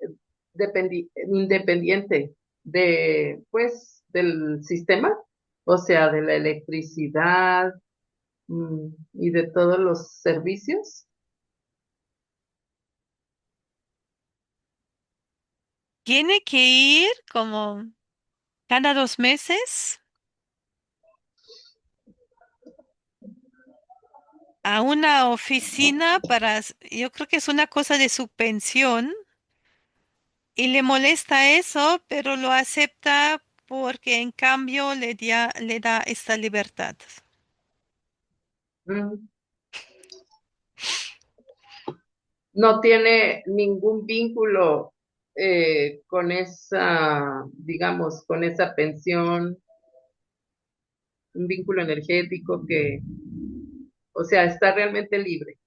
independiente de, pues, del sistema, o sea, de la electricidad, y de todos los servicios. Tiene que ir como cada 2 meses a una oficina yo creo que es una cosa de su pensión y le molesta eso, pero lo acepta porque en cambio le da esta libertad. Mm. No tiene ningún vínculo con esa, digamos, con esa pensión, un vínculo energético que, o sea, está realmente libre.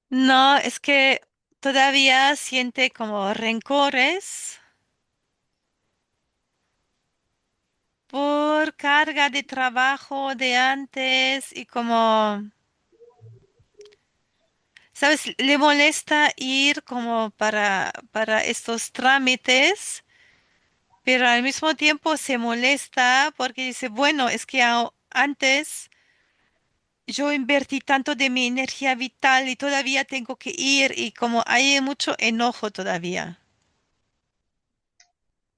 No, es que todavía siente como rencores por carga de trabajo de antes y como, ¿sabes? Le molesta ir como para estos trámites, pero al mismo tiempo se molesta porque dice, bueno, es que antes yo invertí tanto de mi energía vital y todavía tengo que ir y como hay mucho enojo todavía.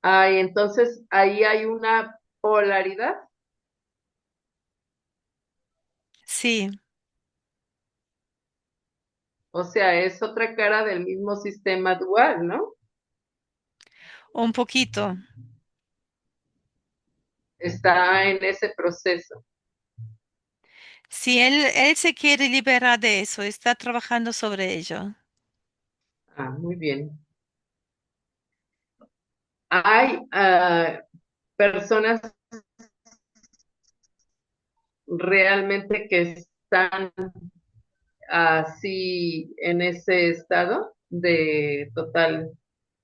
Ay, entonces ahí hay una polaridad, Sí, o sea, es otra cara del mismo sistema dual, ¿no? un poquito. Está en ese proceso. Si él se quiere liberar de eso, está trabajando sobre ello. Ah, muy bien. Hay personas realmente que están así en ese estado de total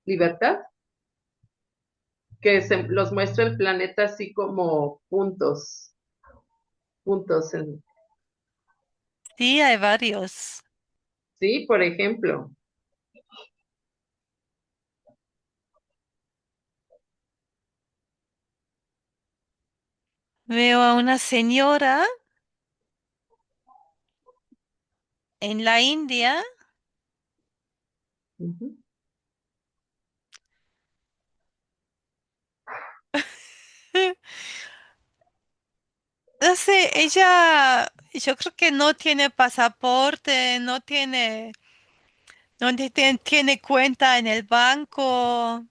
libertad, que se los muestra el planeta así como puntos, puntos en, Sí, hay varios. sí, por ejemplo. Veo a una señora en la India Ujú. No sé, ella, yo creo que no tiene pasaporte, no tiene cuenta en el banco.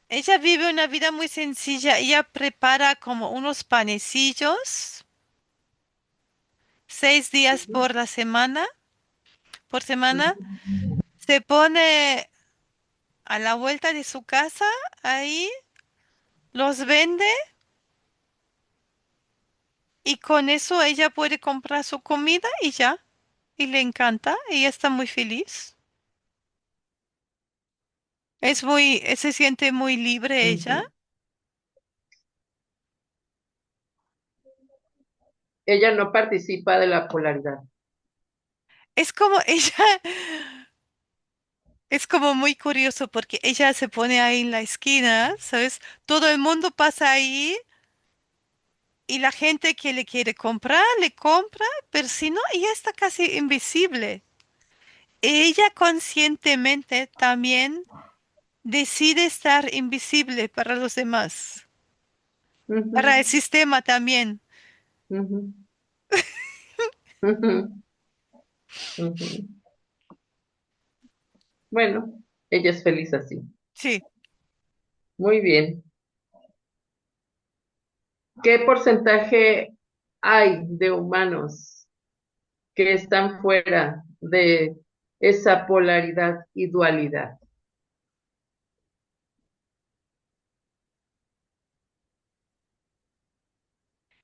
Ella vive una vida muy sencilla. Ella prepara como unos panecillos 6 días Ujú, por semana. ujú, Se pone a la vuelta de su casa, ahí los vende y con eso ella puede comprar su comida y ya. Y le encanta, ella está muy feliz. Se siente muy libre ella. ujú. Ella no participa de la polaridad. Es como ella, es como muy curioso porque ella se pone ahí en la esquina, ¿sabes? Todo el mundo pasa ahí y la gente que le quiere comprar, le compra, pero si no, ella está casi invisible. Ella conscientemente también decide estar invisible para los demás, para el Ujú, sistema también. ujú, ujú, ujú. Bueno, ella es feliz así. Sí. Muy bien. ¿Qué porcentaje hay de humanos que están fuera de esa polaridad y dualidad?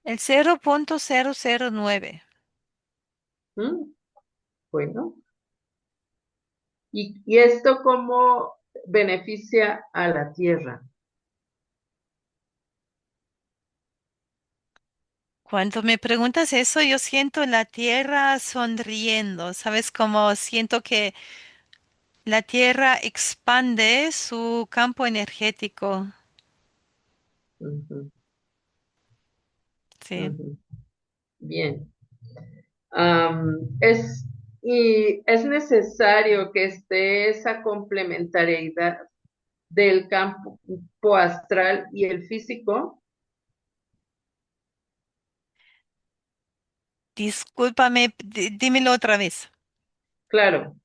El 0,009. ¿Mm? Bueno, ¿y esto cómo beneficia a la Tierra? Cuando me preguntas eso, yo siento la tierra sonriendo, ¿sabes? Como siento que la tierra expande su campo energético. Ujú, Sí. ujú. Bien. Es, y es necesario que esté esa complementariedad del campo astral y el físico. Discúlpame, dímelo otra vez. Claro,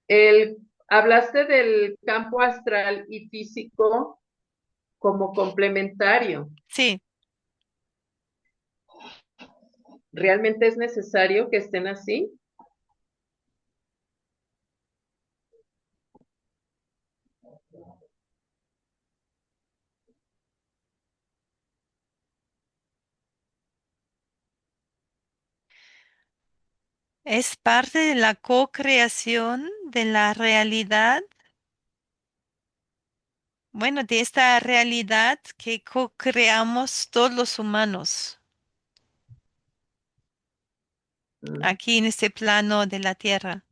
el, hablaste del campo astral y físico como complementario. Sí, ¿Realmente es necesario que estén así? es parte de la co-creación de la realidad, bueno, de esta realidad que co-creamos todos los humanos Mm. aquí en este plano de la Tierra.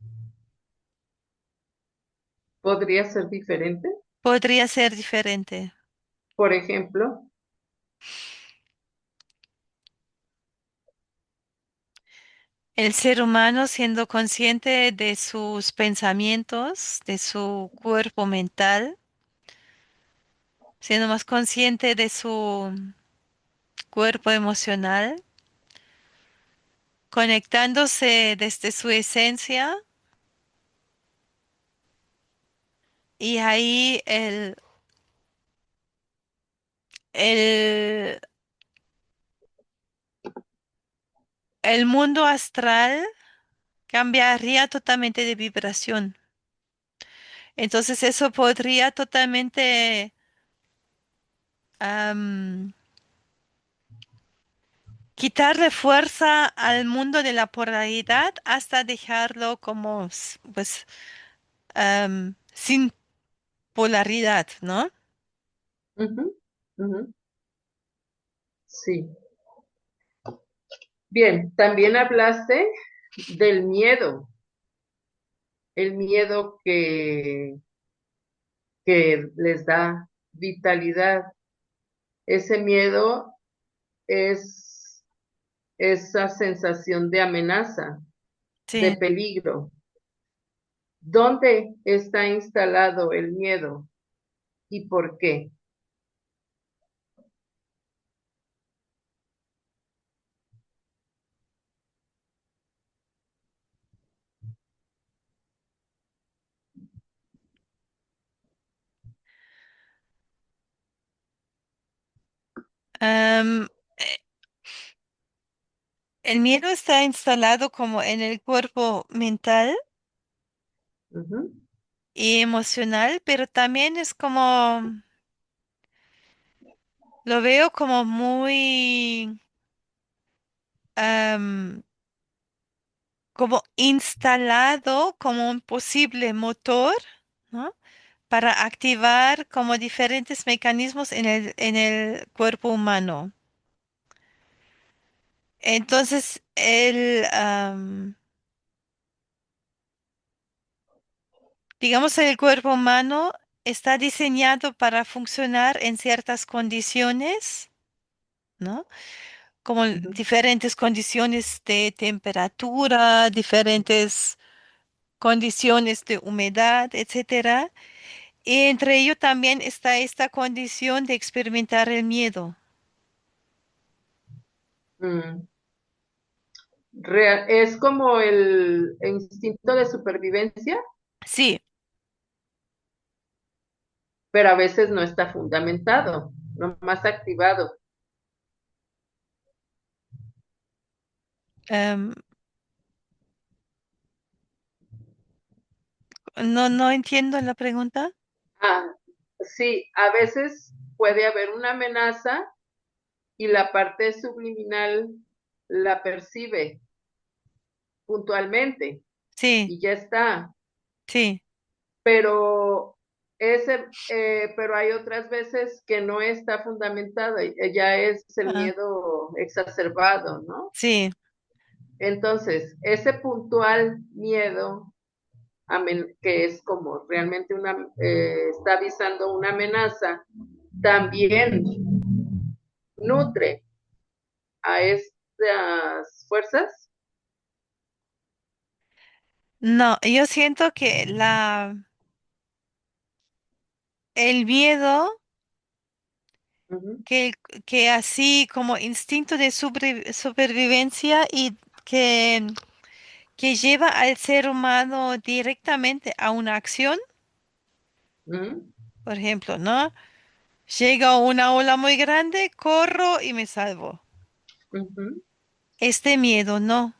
¿Podría ser diferente? Podría ser diferente. Por ejemplo, El ser humano siendo consciente de sus pensamientos, de su cuerpo mental, siendo más consciente de su cuerpo emocional, conectándose desde su esencia y ahí el, el mundo astral cambiaría totalmente de vibración. Entonces eso podría totalmente am, quitarle fuerza al mundo de la polaridad hasta dejarlo como, pues, sin polaridad, ¿no? ujú, ujú, sí. Bien, también hablaste del miedo, el miedo que les da vitalidad. Ese miedo es esa sensación de amenaza, de Sí. peligro. ¿Dónde está instalado el miedo y por qué? Am, el miedo está instalado como en el cuerpo mental Ujú, y emocional, pero también es como, lo veo como muy, am, como instalado como un posible motor, ¿no? Para activar como diferentes mecanismos en el cuerpo humano. Entonces, digamos, el cuerpo humano está diseñado para funcionar en ciertas condiciones, ¿no? Como ujú, diferentes condiciones de temperatura, diferentes condiciones de humedad, etcétera. Y entre ello también está esta condición de experimentar el miedo. mm. Es como el instinto de supervivencia, Sí, pero a veces no está fundamentado, no más activado. em, no entiendo la pregunta. Ah, sí, a veces puede haber una amenaza y la parte subliminal la percibe puntualmente Sí, y ya está. sí, Pero pero hay otras veces que no está fundamentado, ya es el ah, miedo exacerbado, ¿no? sí. Entonces, ese puntual miedo, que es como realmente está avisando una amenaza, también nutre a estas fuerzas. No, yo siento que el miedo Ujú, que, que así como instinto de supervivencia y que, que lleva al ser humano directamente a una acción, ujú, por ejemplo, ¿no? Llega una ola muy grande, corro y me salvo. ujú, Este miedo no,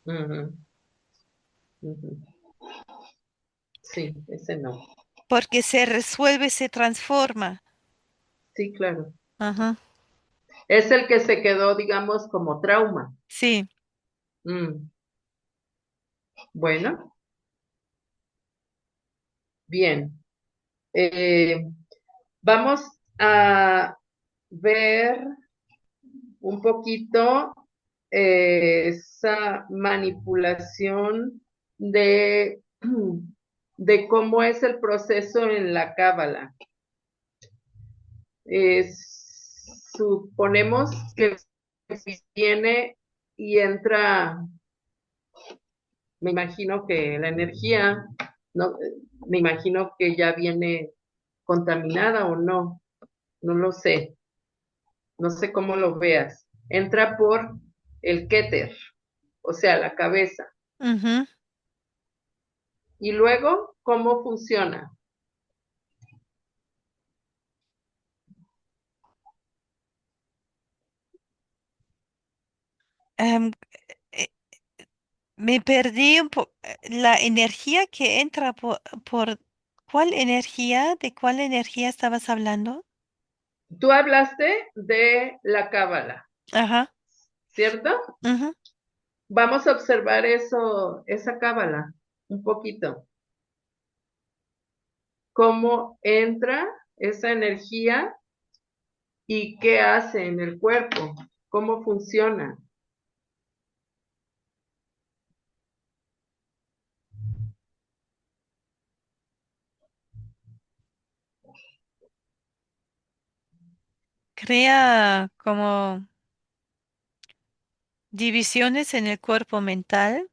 ujú, ujú. Sí, ese no. porque se resuelve, se transforma. Sí, claro. Ajá, Es el que se quedó, digamos, como trauma. sí. Mm, bueno, bien. Eh, Vamos a ver un poquito esa manipulación de, de cómo es el proceso en la cábala. Suponemos que viene y entra, me imagino que la energía, no, me imagino que ya viene contaminada o no, no lo sé, no sé cómo lo veas. Entra por el Keter, o sea, la cabeza. Ujú. Y luego, ¿cómo funciona? Em, eh, Me perdí un poco. La energía que entra por ¿cuál energía? ¿De cuál energía estabas hablando? Tú hablaste de la cábala, Ajá. ¿cierto? Ujú. Vamos a observar eso, esa cábala, un poquito. Cómo entra esa energía y qué hace en el cuerpo, cómo funciona. Crea como divisiones en el cuerpo mental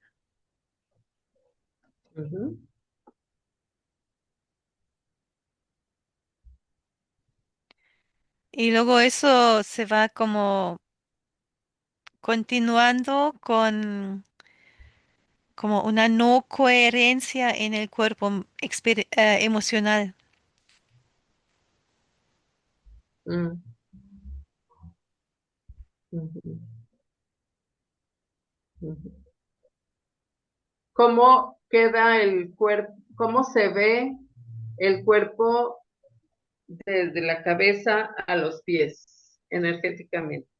Ujú, y luego eso se va como continuando con como una no coherencia en el cuerpo emocional. mm. ujú, ujú. ¿Cómo queda el cuerpo? ¿Cómo se ve el cuerpo desde la cabeza a los pies energéticamente?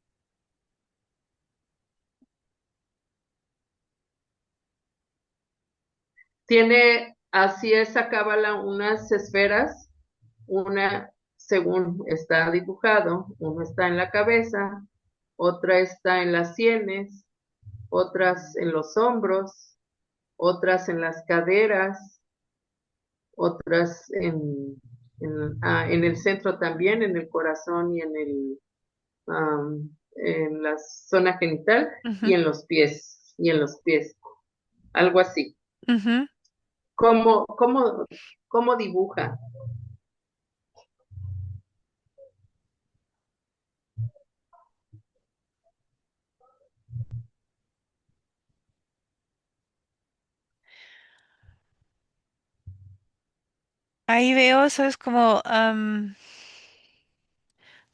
Tiene así esa cábala unas esferas, una según está dibujado, una está en la cabeza, otra está en las sienes, otras en los hombros, otras en las caderas, otras en el centro también, en el corazón y en la zona genital Ujú, y en los pies, algo así. ujú. ¿Cómo, cómo, cómo dibuja? Ahí veo, eso es como,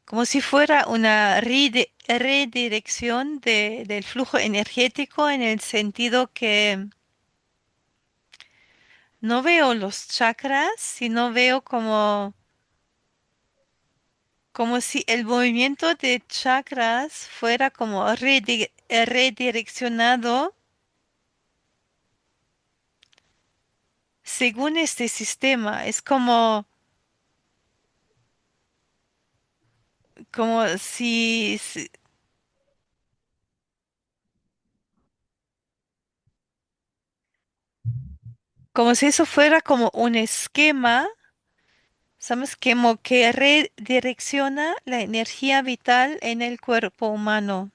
como si fuera una redirección del flujo energético en el sentido que no veo los chakras, sino veo como si el movimiento de chakras fuera como redireccionado según este sistema. Es como como si eso fuera como un esquema, ¿sabes? Como que redirecciona la energía vital en el cuerpo humano.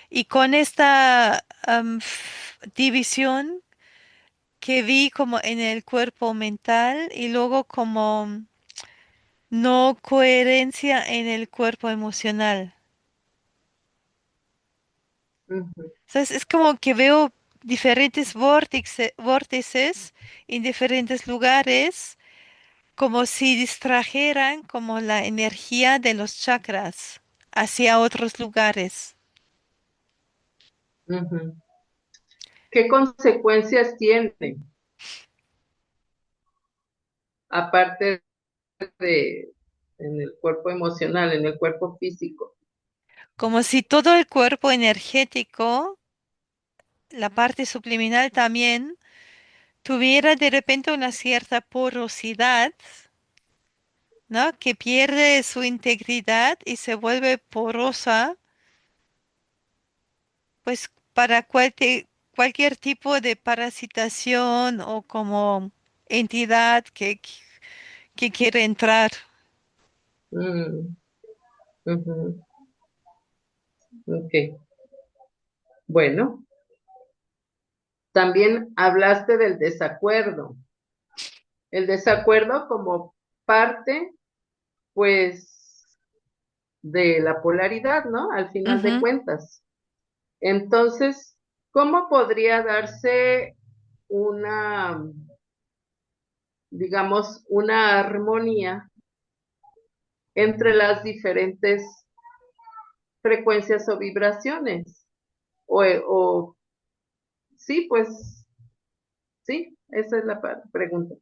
Y con esta división que vi como en el cuerpo mental y luego como no coherencia en el cuerpo emocional. Ujú, Entonces es como que veo diferentes vórtices en diferentes lugares, como si distrajeran como la energía de los chakras hacia otros lugares. ujú. ¿Qué consecuencias tiene, aparte de en el cuerpo emocional, en el cuerpo físico? Como si todo el cuerpo energético, la parte subliminal también, tuviera de repente una cierta porosidad, ¿no? Que pierde su integridad y se vuelve porosa, pues para cualquier tipo de parasitación o como entidad que quiere entrar. Mm, ujú, ok. Bueno, también hablaste del desacuerdo. El desacuerdo como parte, pues, de la polaridad, ¿no? Al final de Ujú. cuentas. Entonces, ¿cómo podría darse una, digamos, una armonía entre las diferentes frecuencias o vibraciones? O sí, pues sí, esa es la pregunta.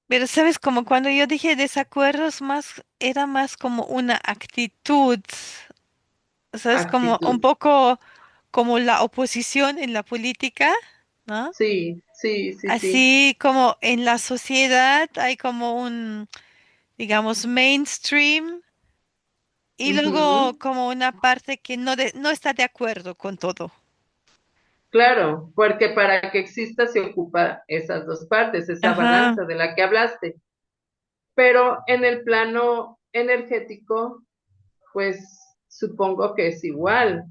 Pero sabes, como cuando yo dije desacuerdos, más era más como una actitud, ¿sabes? Como un Actitud. poco como la oposición en la política, ¿no? Sí, sí, sí, sí. Así como en la sociedad hay como un, digamos, mainstream y luego Ujú. como una parte que no está de acuerdo con todo. Claro, porque para que exista se ocupa esas dos partes, esa Ajá. balanza de la que hablaste. Pero en el plano energético, pues supongo que es igual.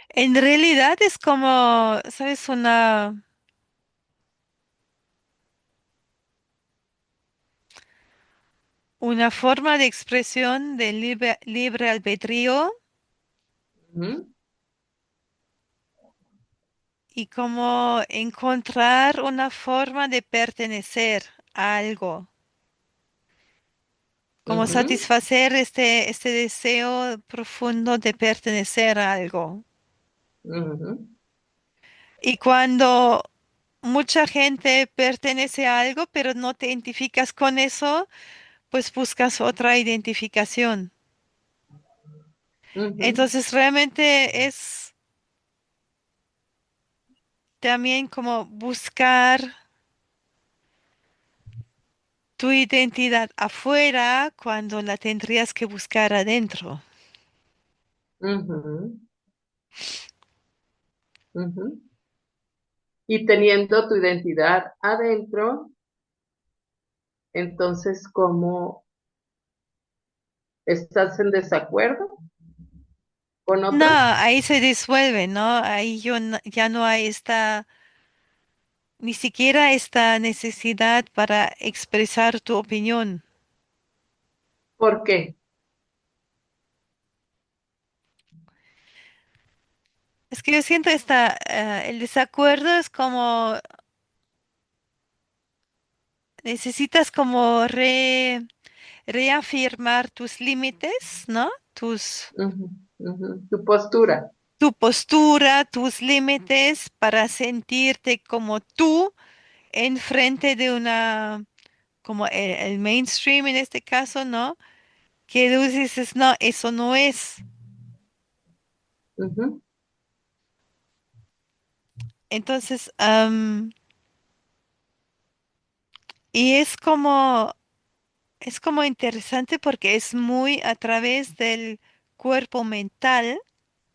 En realidad es como, ¿sabes? Una forma de expresión del libre albedrío Ujú, y como encontrar una forma de pertenecer a algo, como ujú, satisfacer este deseo profundo de pertenecer a algo. ujú, Y cuando mucha gente pertenece a algo, pero no te identificas con eso, pues buscas otra identificación. ujú, Entonces realmente es también como buscar tu identidad afuera cuando la tendrías que buscar adentro. ujú, ujú. Y teniendo tu identidad adentro, entonces, ¿cómo estás en desacuerdo con No, otros? ahí se disuelve, ¿no? Ahí ya no hay ni siquiera esta necesidad para expresar tu opinión. ¿Por qué? Es que yo siento el desacuerdo es como necesitas como reafirmar tus límites, ¿no? Ujú, ujú. Tu postura. Tu postura, tus límites para sentirte como tú enfrente de como el mainstream en este caso, ¿no? Que tú dices, no, eso no es. Ujú, Entonces, y es como interesante porque es muy a través del cuerpo mental,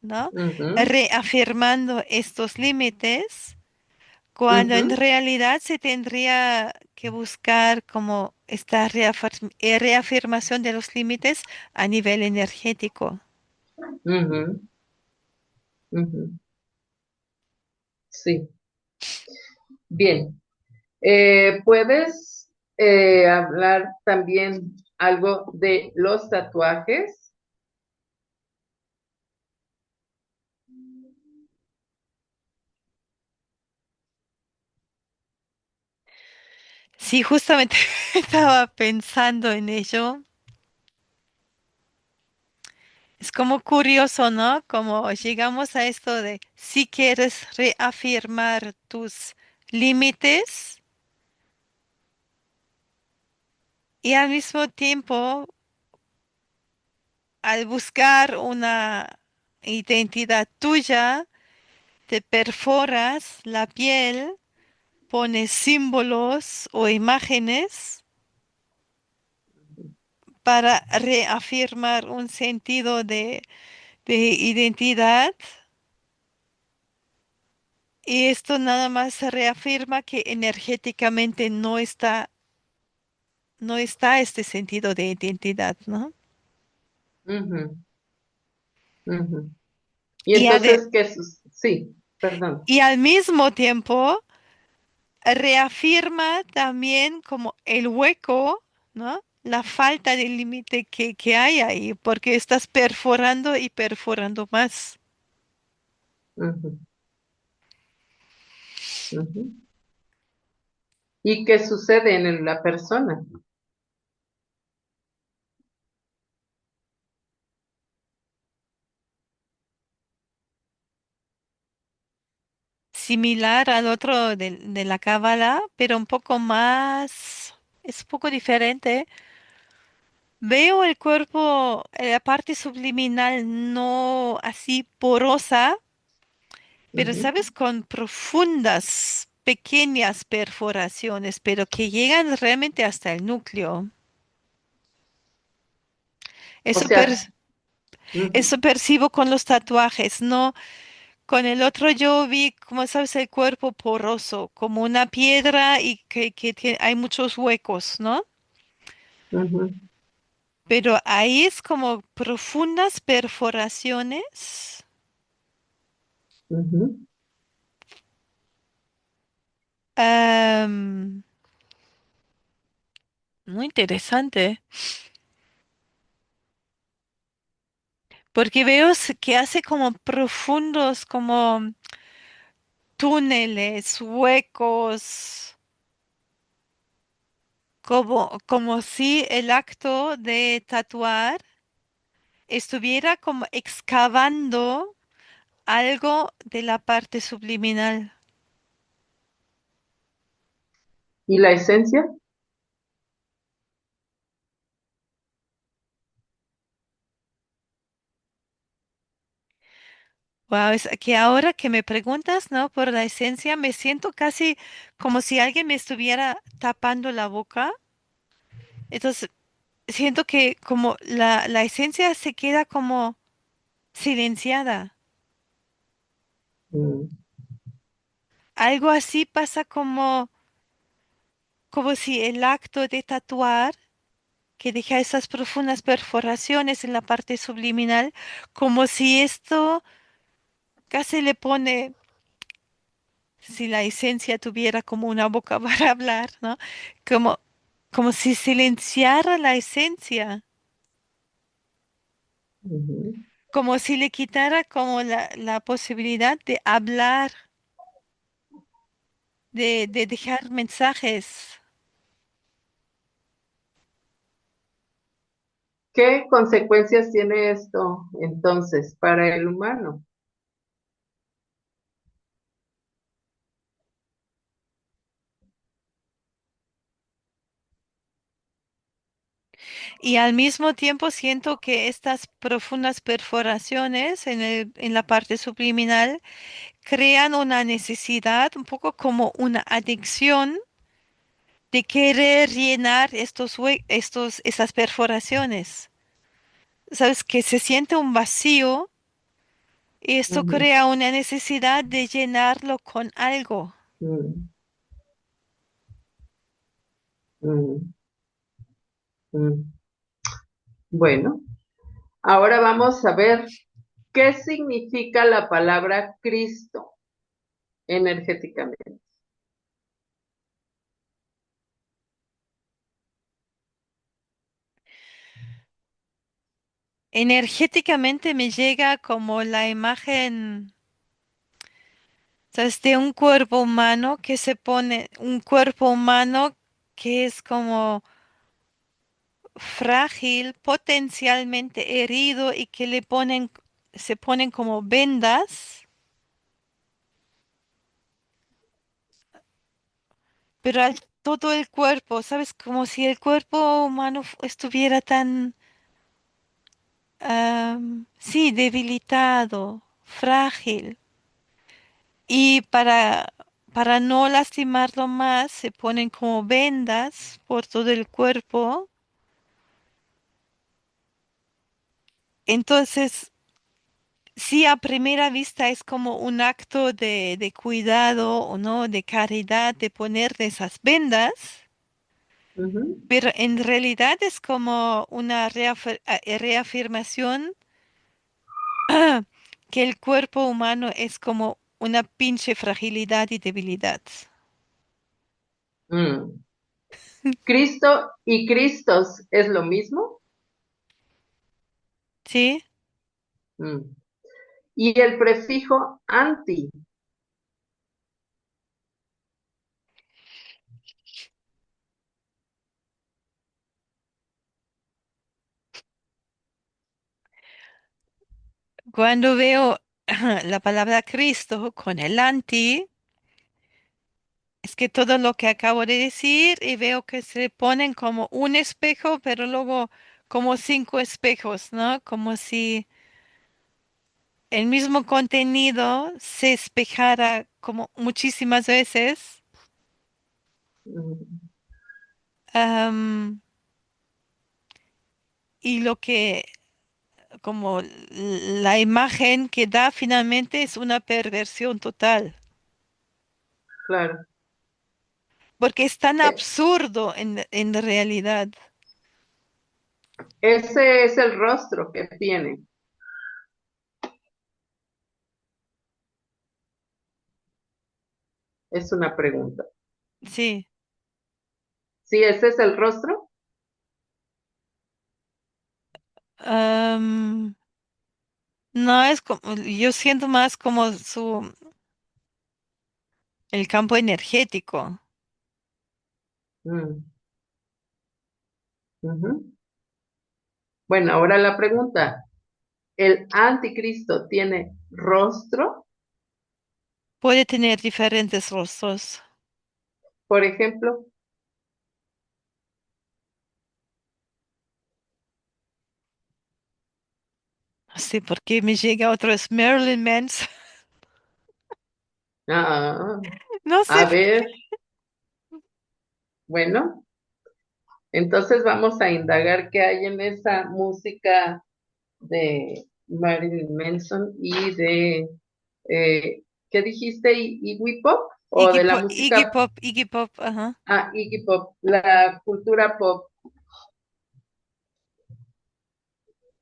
¿no? ujú, Reafirmando estos límites, cuando en ujú, realidad se tendría que buscar como esta reafirmación de los límites a nivel energético. ujú, ujú. Sí, bien. ¿Puedes hablar también algo de los tatuajes? Sí, justamente estaba pensando en ello. Es como curioso, ¿no? Como llegamos a esto de si quieres reafirmar tus límites y al mismo tiempo, al buscar una identidad tuya, te perforas la piel, pones símbolos o imágenes para reafirmar un sentido de identidad. Y esto nada más reafirma que energéticamente no está este sentido de identidad, ¿no? Ujú, ujú. Y Y, entonces, Sí, perdón. y al mismo tiempo reafirma también como el hueco, ¿no? La falta de límite que hay ahí, porque estás perforando y perforando más. Ujú, ujú. ¿Y qué sucede en la persona? Similar al otro de la cábala, pero un poco más, es un poco diferente. Veo el cuerpo, la parte subliminal no así porosa, pero Ujú. sabes, con profundas, pequeñas perforaciones, pero que llegan realmente hasta el núcleo. O Eso, sea, ujú, eso percibo con los tatuajes, ¿no? Con el otro yo vi, como sabes, el cuerpo poroso, como una piedra y que hay muchos huecos, ¿no? ujú, Pero ahí es como profundas perforaciones. ujú, Am, Muy interesante, porque veo que hace como profundos, como túneles, huecos, como si el acto de tatuar estuviera como excavando algo de la parte subliminal. ¿Y la esencia? Wow, es que ahora que me preguntas, ¿no? Por la esencia, me siento casi como si alguien me estuviera tapando la boca. Entonces, siento que como la esencia se queda como silenciada. Mm, Algo así pasa como si el acto de tatuar, que deja esas profundas perforaciones en la parte subliminal, como si esto casi le pone, si la esencia tuviera como una boca para hablar, ¿no? Como, como si silenciara la esencia, ujú, como si le quitara como la posibilidad de hablar, de dejar mensajes. ¿Qué consecuencias tiene esto entonces para el humano? Y al mismo tiempo siento que estas profundas perforaciones en la parte subliminal crean una necesidad, un poco como una adicción de querer llenar esas perforaciones. Sabes que se siente un vacío y esto Ujú, crea una necesidad de llenarlo con algo. mm, mm, mm. Bueno, ahora vamos a ver qué significa la palabra Cristo energéticamente. Energéticamente me llega como la imagen, ¿sabes? De un cuerpo humano que se pone, un cuerpo humano que es como frágil, potencialmente herido y que se ponen como vendas, pero todo el cuerpo, ¿sabes? Como si el cuerpo humano estuviera tan, sí, debilitado, frágil. Y para no lastimarlo más, se ponen como vendas por todo el cuerpo. Entonces, sí, a primera vista es como un acto de cuidado o no, de caridad, de poner esas vendas, Ujú, pero en realidad es como una reafirmación que el cuerpo humano es como una pinche fragilidad y debilidad. mm. ¿Cristo y Cristos es lo mismo? ¿Sí? Mm. Y el prefijo anti. Cuando veo la palabra Cristo con el anti, es que todo lo que acabo de decir y veo que se ponen como un espejo, pero luego como cinco espejos, ¿no? Como si el mismo contenido se espejara como muchísimas veces. Mm, am, y lo que, como la imagen que da finalmente es una perversión total, claro. porque es tan E- absurdo en realidad. Ese es el rostro que tiene. Es una pregunta. Sí. ¿Sí, ese es el rostro? Am, no es como, yo siento más como su, el campo energético. Mm, ujú. Bueno, ahora la pregunta, ¿el anticristo tiene rostro? Puede tener diferentes rostros. Por ejemplo, Sí, porque me llega otro, es Marilyn Manson. ah, No sé a por qué. ver, bueno, entonces vamos a indagar qué hay en esa música de Marilyn Manson y de, ¿qué dijiste? ¿Iggy Pop? ¿O de la música, Iggy Pop, ajá. Iggy Pop, la cultura pop?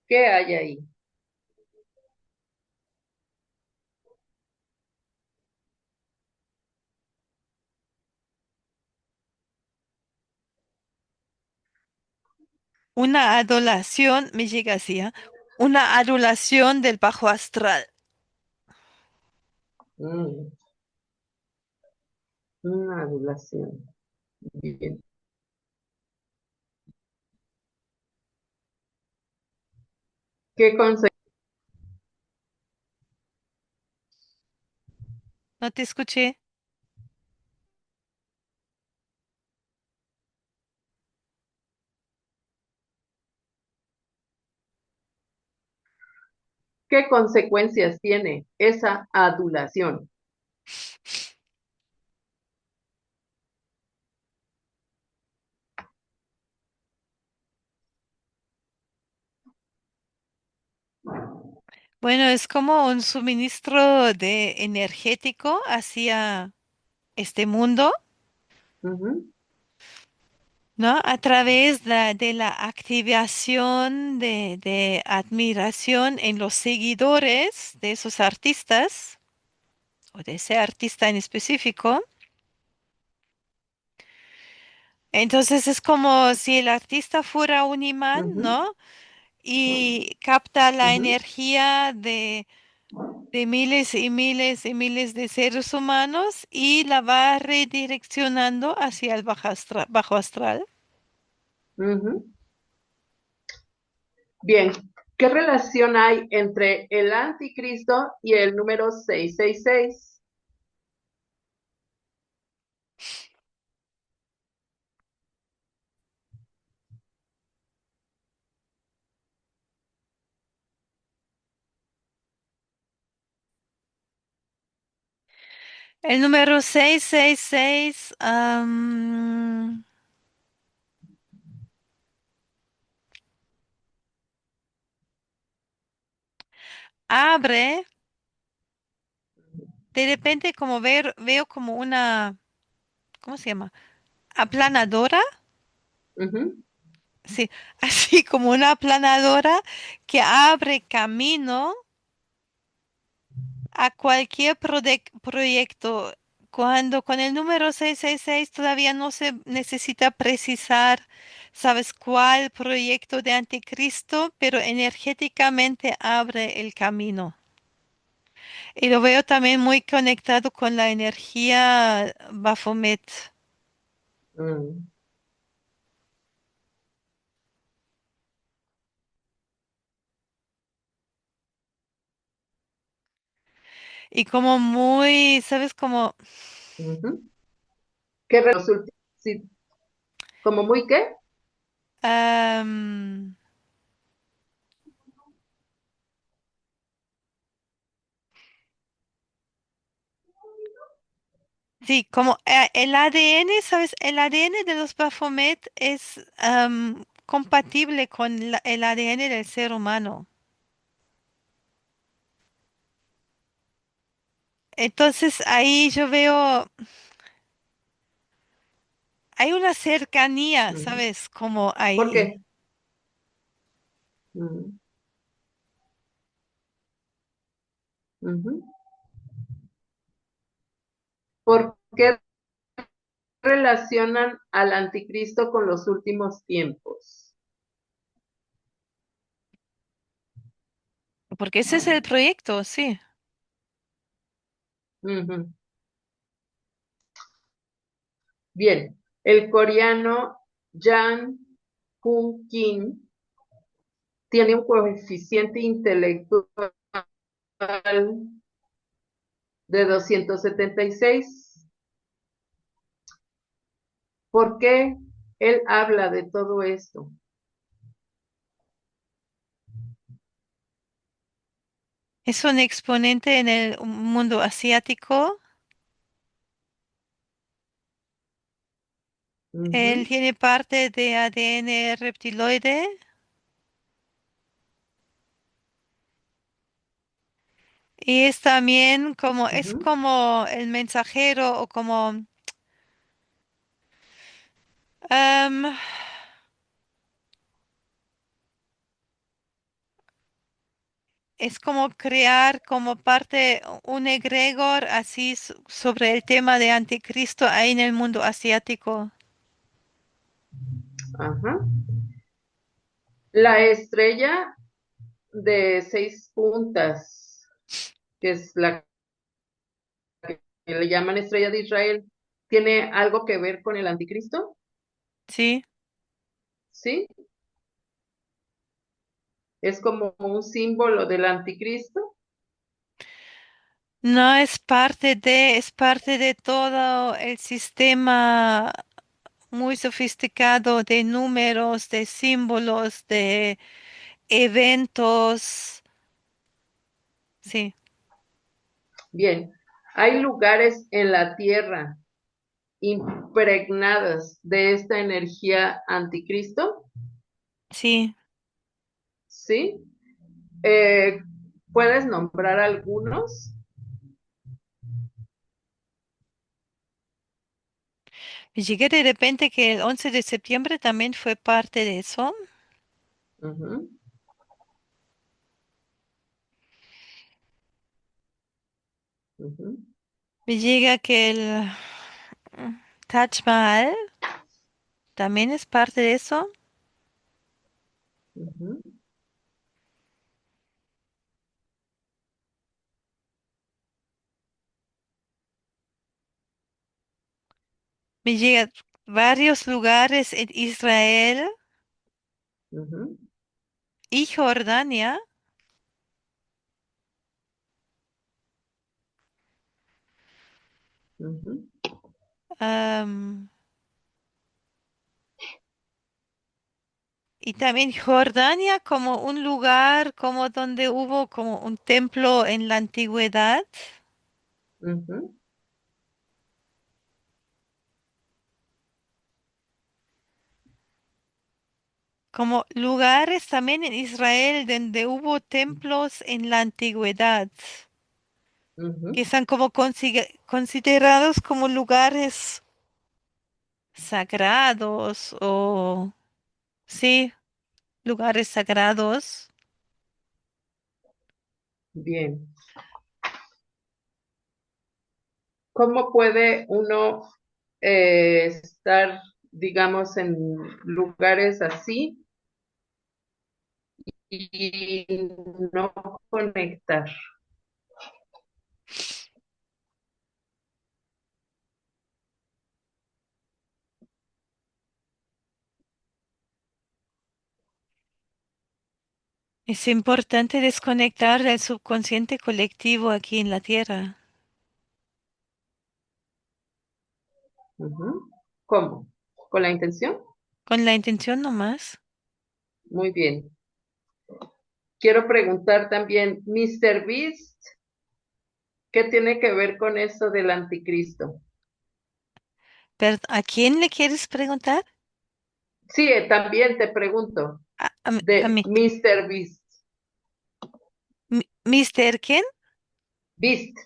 ¿Qué hay ahí? Una adulación, me llega así, ¿ah? Una adulación del bajo astral. Mm, una adulación. Bien. ¿Qué, ¿No te escuché? qué consecuencias tiene esa adulación? Bueno, es como un suministro de energético hacia este mundo, Ujú, ¿no? A través de la activación de admiración en los seguidores de esos artistas o de ese artista en específico. Entonces es como si el artista fuera un imán, ujú, ¿no? Y capta la ujú, energía de miles y miles y miles de seres humanos y la va redireccionando hacia el bajo astral. ujú. Bien, ¿qué relación hay entre el anticristo y el número 666? El número 666 abre, de repente como veo como una, ¿cómo se llama? Aplanadora, Ujú, sí, así como una aplanadora que abre camino a cualquier proyecto. Cuando con el número 666 todavía no se necesita precisar, ¿sabes cuál proyecto de anticristo? Pero energéticamente abre el camino. Y lo veo también muy conectado con la energía Baphomet. mm, Y como muy, ¿sabes? Como, ujú. ¿Qué sí, como muy qué? am, sí, como el ADN, ¿sabes? El ADN de los Baphomet es compatible con el ADN del ser humano. Entonces ahí yo veo, hay una cercanía, Ujú. ¿sabes? Como ¿Por ahí. qué? Mm, ujú. ¿Por qué relacionan al anticristo con los últimos tiempos? Porque ese es el proyecto, sí. Ujú. Bien, el coreano Jang Kung Kim tiene un coeficiente intelectual de 276. ¿Por qué él habla de todo esto? Es un exponente en el mundo asiático. Él Ujú, tiene parte de ADN reptiloide y es también es ujú, como el mensajero o como, am, es como crear como parte, un egregor así sobre el tema de anticristo ahí en el mundo asiático. ajá. La estrella de 6 puntas, que es la que le llaman estrella de Israel, ¿tiene algo que ver con el anticristo? Sí, ¿Sí? Es como un símbolo del anticristo. no es parte de todo el sistema muy sofisticado de números, de símbolos, de eventos. Sí, Bien, hay lugares en la tierra impregnadas de esta energía anticristo, sí. ¿sí? Eh, ¿Puedes nombrar algunos? Llegué de repente que el 11 de septiembre también fue parte de eso. Ujú, ujú, Me llega que el Taj Mahal también es parte de eso. ujú, Me llega varios lugares en Israel ujú, y Jordania. ujú. am, y también Jordania como un lugar como donde hubo como un templo en la antigüedad. Ujú, Como lugares también en Israel donde hubo templos en la antigüedad, que ujú. están como considerados como lugares sagrados o, sí, lugares sagrados. Bien. ¿Cómo puede uno estar, digamos, en lugares así y no conectar? Es importante desconectar del subconsciente colectivo aquí en la Tierra, Ujú. ¿Cómo? ¿Con la intención? con la intención nomás. Muy bien. Quiero preguntar también, Mr. Beast, ¿qué tiene que ver con eso del anticristo? Pero, ¿a quién le quieres preguntar? Sí, también te pregunto, A de mí. Mr. Beast. ¿Mister quién? Beast,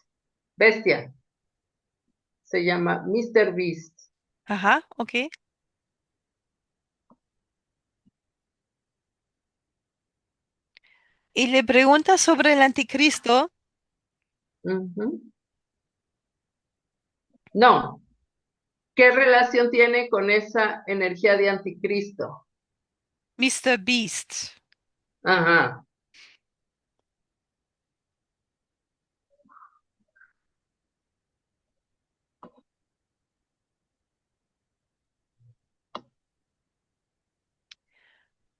bestia, se llama Mr. Beast. Ajá, ok. Y le pregunta sobre el anticristo, Ujú. No, ¿qué relación tiene con esa energía de anticristo? Mr. Beast. Ajá.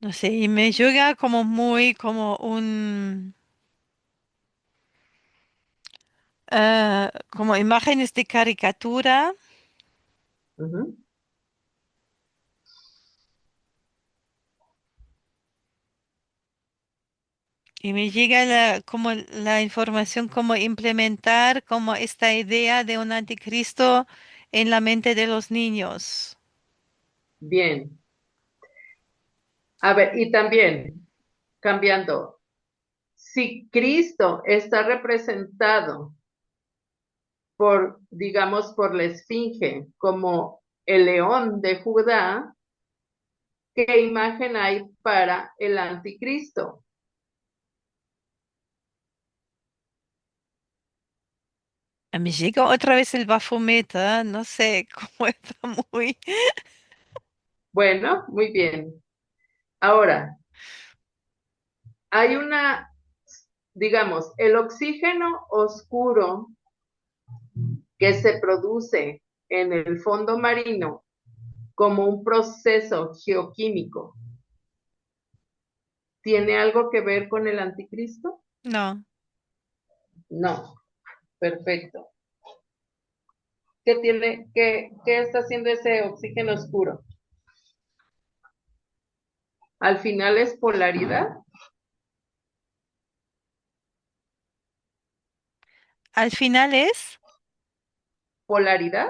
No sé, y me llega como muy como un, como imágenes de caricatura Ujú. y me llega como la información como implementar como esta idea de un anticristo en la mente de los niños. Bien. A ver, y también, cambiando, si Cristo está representado por, digamos, por la Esfinge como el león de Judá, ¿qué imagen hay para el anticristo? Me llega otra vez el Baphomet, ¿ah? No sé, cómo está muy... Bueno, muy bien. Ahora, hay una, digamos, el oxígeno oscuro que se produce en el fondo marino como un proceso geoquímico, ¿tiene algo que ver con el anticristo? No. No, perfecto. ¿Qué está haciendo ese oxígeno oscuro? Al final es polaridad, Al final es, polaridad.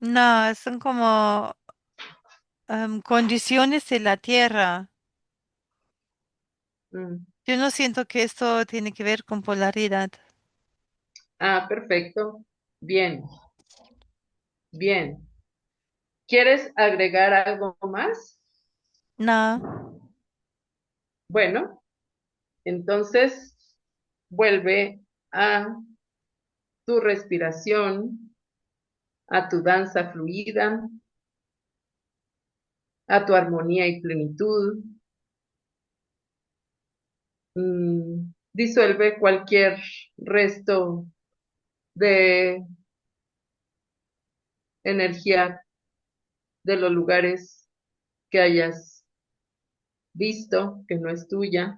no, son como condiciones de la Tierra. Mm. Yo no siento que esto tiene que ver con polaridad. Ah, perfecto. Bien, bien. ¿Quieres agregar algo más? No. Bueno, entonces vuelve a tu respiración, a tu danza fluida, a tu armonía y plenitud. Disuelve cualquier resto de energía de los lugares que hayas visto, que no es tuya.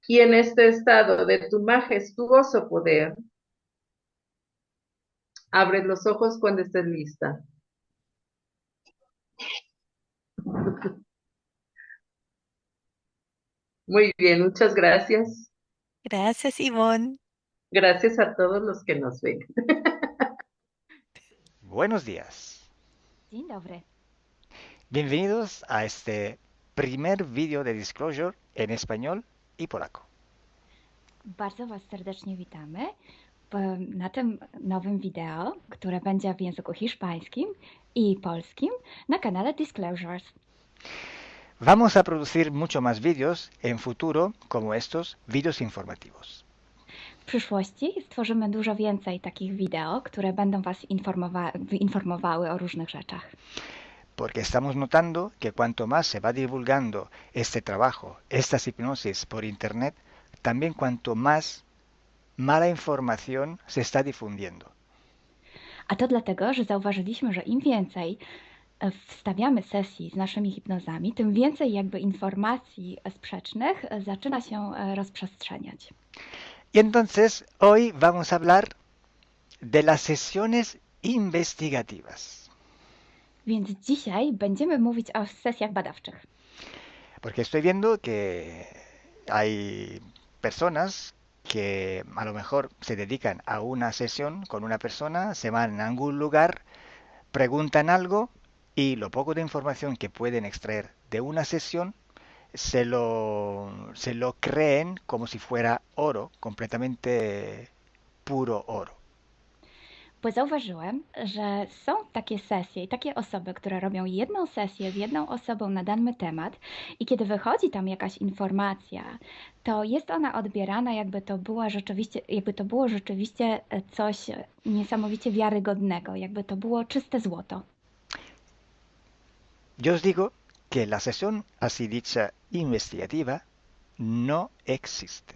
Y en este estado de tu majestuoso poder, abre los ojos cuando estés lista. Muy bien, muchas gracias. Gracias, Ivonne. Gracias a todos los que nos ven. Buenos días. Dzień dobry. Bienvenidos a este primer vídeo de Disclosure en español y polaco. Bardzo Was serdecznie witamy na tym nowym wideo, które będzie w języku hiszpańskim i polskim na kanale Disclosures. Vamos a producir mucho más vídeos en futuro como estos vídeos informativos. W przyszłości stworzymy dużo więcej takich wideo, które będą Was informowały o różnych rzeczach. Porque estamos notando que cuanto más se va divulgando este trabajo, estas hipnosis por internet, también cuanto más mala información se está difundiendo. A to dlatego, że zauważyliśmy, że im więcej wstawiamy sesji z naszymi hipnozami, tym więcej jakby informacji sprzecznych zaczyna się rozprzestrzeniać. Y entonces hoy vamos a hablar de las sesiones investigativas. Więc dzisiaj będziemy mówić o sesjach badawczych. Porque estoy viendo que hay personas que a lo mejor se dedican a una sesión con una persona, se van a algún lugar, preguntan algo y lo poco de información que pueden extraer de una sesión se lo creen como si fuera oro, completamente puro oro. Bo zauważyłem, że są takie sesje i takie osoby, które robią jedną sesję z jedną osobą na dany temat i kiedy wychodzi tam jakaś informacja, to jest ona odbierana jakby to było rzeczywiście coś niesamowicie wiarygodnego, jakby to było czyste złoto. Yo os digo que la sesión así dicha investigativa no existe.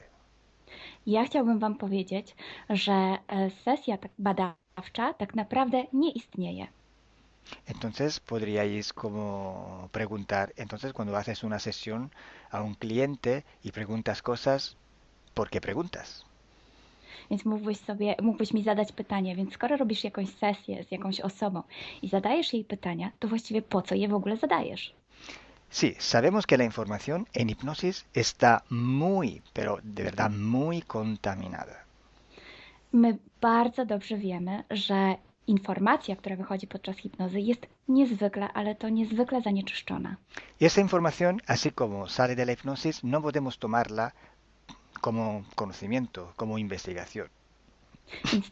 I ja chciałbym Wam powiedzieć, że sesja tak badawcza poznawcza tak naprawdę nie istnieje. Entonces podríais como preguntar, entonces cuando haces una sesión a un cliente y preguntas cosas, ¿por qué preguntas? Więc mógłbyś mi zadać pytanie, więc skoro robisz jakąś sesję z jakąś osobą i zadajesz jej pytania, to właściwie po co je w ogóle zadajesz? Sí, sabemos que la información en hipnosis está muy, pero de verdad muy contaminada. My bardzo dobrze wiemy, że informacja, która wychodzi podczas hipnozy, jest niezwykle, ale to niezwykle zanieczyszczona. Y esa información, así como sale de la hipnosis, no podemos tomarla como conocimiento, como investigación. Więc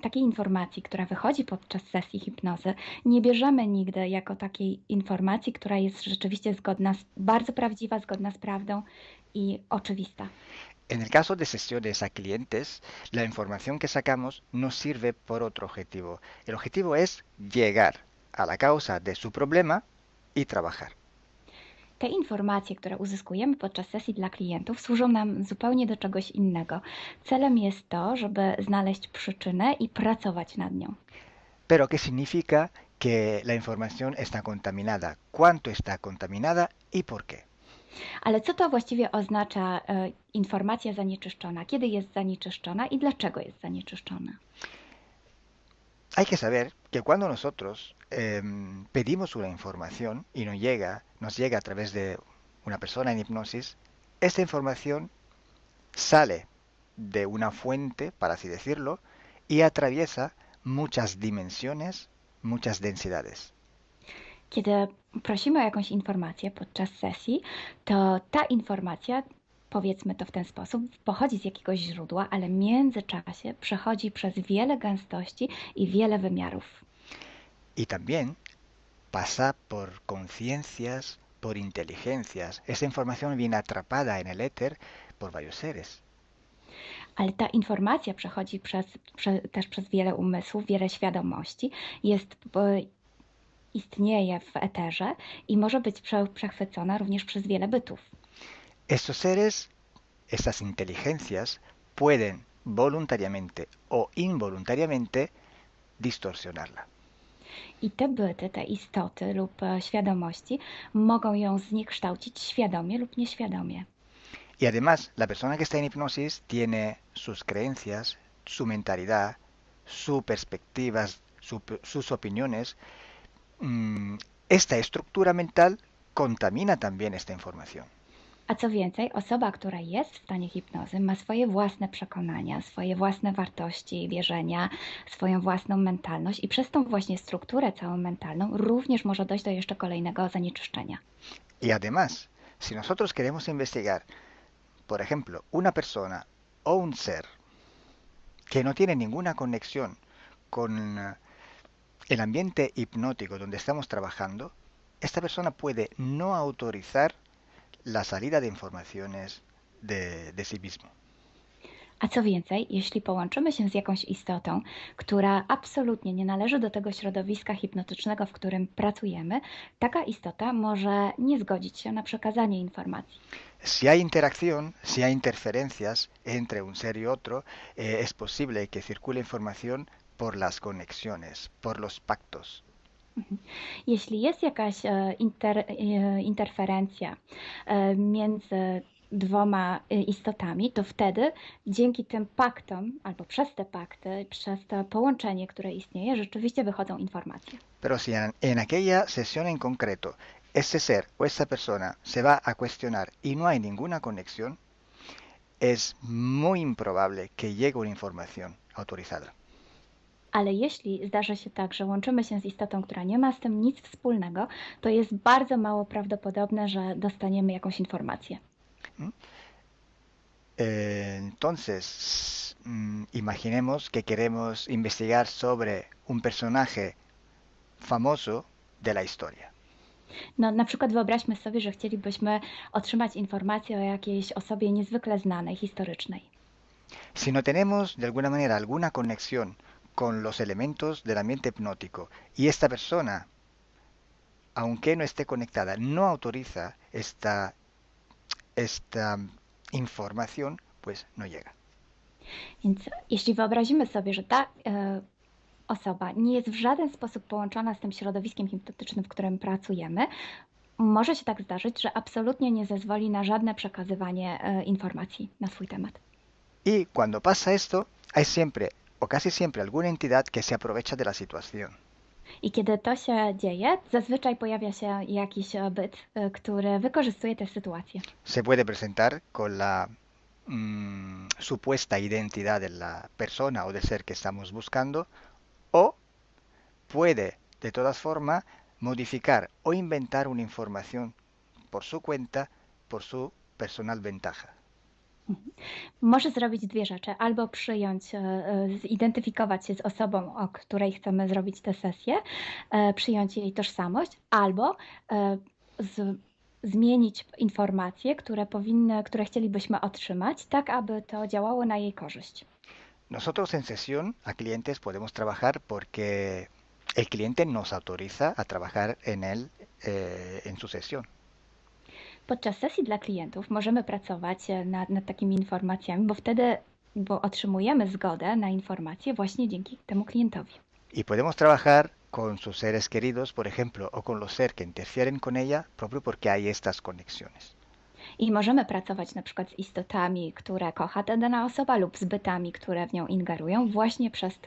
takiej informacji, która wychodzi podczas sesji hipnozy, nie bierzemy nigdy jako takiej informacji, która jest rzeczywiście bardzo prawdziwa, zgodna z prawdą i oczywista. En el caso de sesiones a clientes, la información que sacamos nos sirve por otro objetivo. El objetivo es llegar a la causa de su problema y trabajar. Te informacje, które uzyskujemy podczas sesji dla klientów, służą nam zupełnie do czegoś innego. Celem jest to, żeby znaleźć przyczynę i pracować nad nią. Pero ¿qué significa que la información está contaminada? ¿Cuánto está contaminada y por qué? Ale co to właściwie oznacza informacja zanieczyszczona? Kiedy jest zanieczyszczona i dlaczego jest zanieczyszczona? Hay que saber que cuando nosotros pedimos una información y nos llega a través de una persona en hipnosis, esta información sale de una fuente, para así decirlo, y atraviesa muchas dimensiones, muchas densidades. Kiedy prosimy o jakąś informację podczas sesji, to ta informacja, powiedzmy to w ten sposób, pochodzi z jakiegoś źródła, ale w międzyczasie przechodzi przez wiele gęstości i wiele wymiarów. Y también pasa por conciencias, por inteligencias. Esa información viene atrapada en el éter por varios seres. Ale ta informacja przechodzi też przez wiele umysłów, wiele świadomości, istnieje w eterze i może być przechwycona również przez wiele bytów. Estos seres, estas inteligencias, pueden voluntariamente o involuntariamente distorsionarla. I te byty, te istoty lub świadomości mogą ją zniekształcić świadomie lub nieświadomie. Y además, la persona que está en hipnosis tiene sus creencias, su mentalidad, sus perspectivas, sus opiniones. Esta estructura mental contamina también esta información. A co więcej, osoba, która jest w stanie hipnozy, ma swoje własne przekonania, swoje własne wartości i wierzenia, swoją własną mentalność i przez tą właśnie strukturę całą mentalną również może dojść do jeszcze kolejnego zanieczyszczenia. Y además, si nosotros queremos investigar, por ejemplo, una persona o un ser que no tiene ninguna conexión con el ambiente hipnótico donde estamos trabajando, esta persona puede no autorizar la salida de informaciones de sí mismo. A co więcej, jeśli połączymy się z jakąś istotą, która absolutnie nie należy do tego środowiska hipnotycznego, w którym pracujemy, taka istota może nie zgodzić się na przekazanie informacji. Si hay interacción, si hay interferencias entre un ser y otro, es posible que circule información por las conexiones, por los pactos. Jeśli jest jakaś interferencja między dwoma istotami, to wtedy dzięki tym paktom, albo przez te pakty, przez to połączenie, które istnieje, rzeczywiście wychodzą informacje. Pero si en aquella sesión en concreto ese ser o esa persona se va a cuestionar y no hay ninguna conexión, es muy improbable que llegue una información autorizada. Ale jeśli zdarzy się tak, że łączymy się z istotą, która nie ma z tym nic wspólnego, to jest bardzo mało prawdopodobne, że dostaniemy jakąś informację. Entonces, imaginemos que queremos investigar sobre un personaje famoso de la historia. No, na przykład wyobraźmy sobie, że chcielibyśmy otrzymać informację o jakiejś osobie niezwykle znanej, historycznej. Si no tenemos de alguna manera alguna conexión con los elementos del ambiente hipnótico y esta persona, aunque no esté conectada, no autoriza esta información, pues no llega. Więc jeśli wyobrazimy sobie, że ta osoba nie jest w żaden sposób połączona z tym środowiskiem hipnotycznym, w którym pracujemy, może się tak zdarzyć, że absolutnie nie zezwoli na żadne przekazywanie informacji na swój temat. Y cuando pasa esto, hay siempre o casi siempre alguna entidad que se aprovecha de la situación. I kiedy to się dzieje, zazwyczaj pojawia się jakiś byt, który wykorzystuje tę sytuację. Se puede presentar con la supuesta identidad de la persona o del ser que estamos buscando, o puede, de todas formas, modificar o inventar una información por su cuenta, por su personal ventaja. Może zrobić dwie rzeczy. Albo przyjąć, zidentyfikować się z osobą, o której chcemy zrobić tę sesję, przyjąć jej tożsamość, albo zmienić informacje, które chcielibyśmy otrzymać, tak aby to działało na jej korzyść. Nosotros en sesión a clientes podemos trabajar porque el cliente nos autoriza a trabajar en él en su sesión. Podczas sesji dla klientów możemy pracować nad takimi informacjami, bo otrzymujemy zgodę na informacje właśnie dzięki temu klientowi. Y podemos trabajar con sus seres queridos, por ejemplo, o con los seres que interfieren con ella, propio porque hay estas conexiones. I możemy pracować na przykład z istotami, które kocha ta dana osoba, lub z bytami, które w nią ingerują, właśnie przez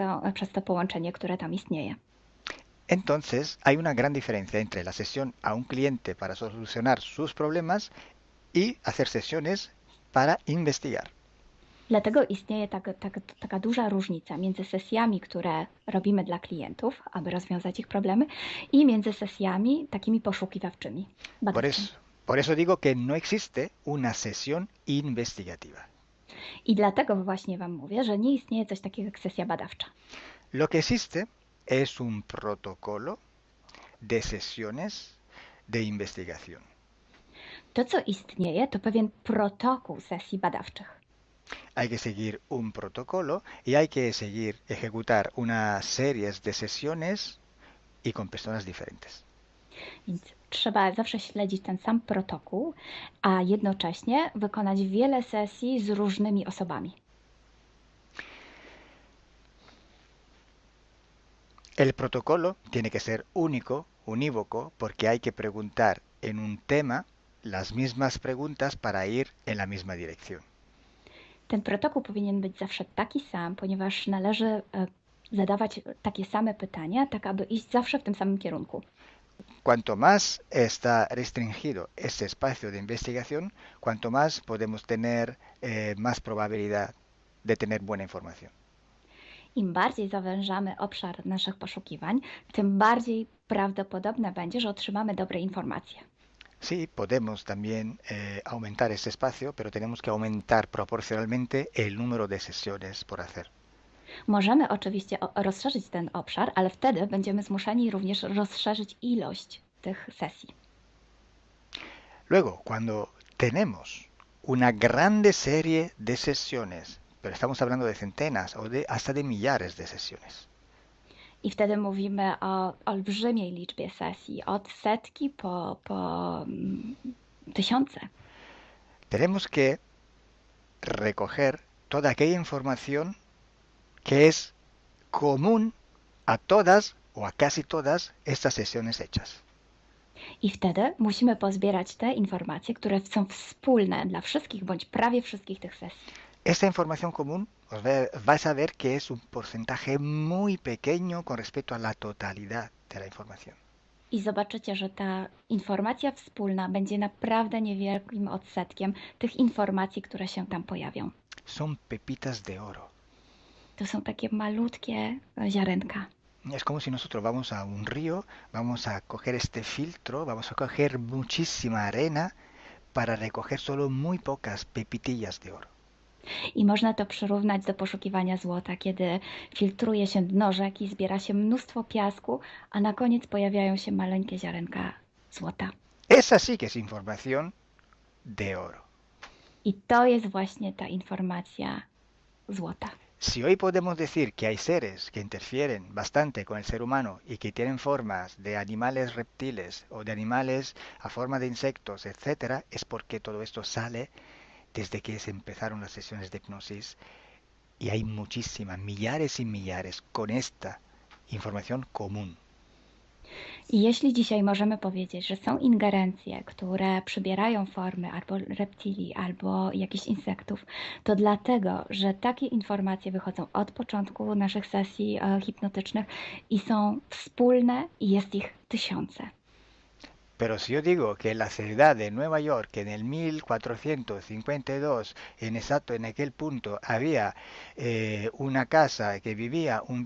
to połączenie, które tam istnieje. Entonces, hay una gran diferencia entre la sesión a un cliente para solucionar sus problemas y hacer sesiones para investigar. Dlatego istnieje taka duża różnica między sesjami, które robimy dla klientów, aby rozwiązać ich problemy, i między sesjami takimi poszukiwawczymi, badawczymi. Por eso digo que no existe una sesión investigativa. I dlatego właśnie Wam mówię, że nie istnieje coś takiego jak sesja badawcza. Lo que existe es un protocolo de sesiones de investigación. To, co istnieje, to pewien protokół sesji badawczych. Hay que seguir un protocolo y hay que ejecutar una serie de sesiones y con personas diferentes. Więc trzeba zawsze śledzić ten sam protokół, a jednocześnie wykonać wiele sesji z różnymi osobami. El protocolo tiene que ser único, unívoco, porque hay que preguntar en un tema las mismas preguntas para ir en la misma dirección. Ten protokół powinien być zawsze taki sam, ponieważ należy zadawać takie same pytania, tak aby iść zawsze w tym samym kierunku. Cuanto más está restringido ese espacio de investigación, cuanto más podemos tener más probabilidad de tener buena información. Im bardziej zawężamy obszar naszych poszukiwań, tym bardziej prawdopodobne będzie, że otrzymamy dobre informacje. Sí, podemos también aumentar ese espacio, pero tenemos que aumentar proporcionalmente el número de sesiones por hacer. Możemy oczywiście rozszerzyć ten obszar, ale wtedy będziemy zmuszeni również rozszerzyć ilość tych sesji. Luego, cuando tenemos una grande serie de sesiones, pero estamos hablando de centenas o hasta de millares de sesiones. I wtedy mówimy o olbrzymiej liczbie sesji, od setki po tysiące. Tenemos que recoger toda aquella información que es común a todas o a casi todas estas sesiones hechas. I wtedy musimy pozbierać te informacje, które są wspólne dla wszystkich bądź prawie wszystkich tych sesji. Esta información común vais a ver que es un porcentaje muy pequeño con respecto a la totalidad de la información. I zobaczycie, że ta informacja wspólna będzie naprawdę niewielkim odsetkiem tych informacji, które się tam pojawią. Son pepitas de oro. To są takie malutkie ziarenka. Es como si nosotros vamos a un río, vamos a coger este filtro, vamos a coger muchísima arena para recoger solo muy pocas pepitillas de oro. I można to przyrównać do poszukiwania złota, kiedy filtruje się dno rzeki, zbiera się mnóstwo piasku, a na koniec pojawiają się maleńkie ziarenka złota. Esa sí que es información de oro. I to jest właśnie ta informacja złota. Si hoy podemos decir que hay seres que interfieren bastante con el ser humano y que tienen formas de animales reptiles o de animales a forma de insectos, etc., es porque todo esto sale desde que se empezaron las sesiones de hipnosis y hay muchísimas, millares y millares con esta información común. I jeśli dzisiaj możemy powiedzieć, że są ingerencje, które przybierają formy albo reptilii, albo jakichś insektów, to dlatego, że takie informacje wychodzą od początku naszych sesji hipnotycznych i są wspólne i jest ich tysiące. Pero si yo digo que en la ciudad de Nueva York, en el 1452, en aquel punto, había una casa que vivía un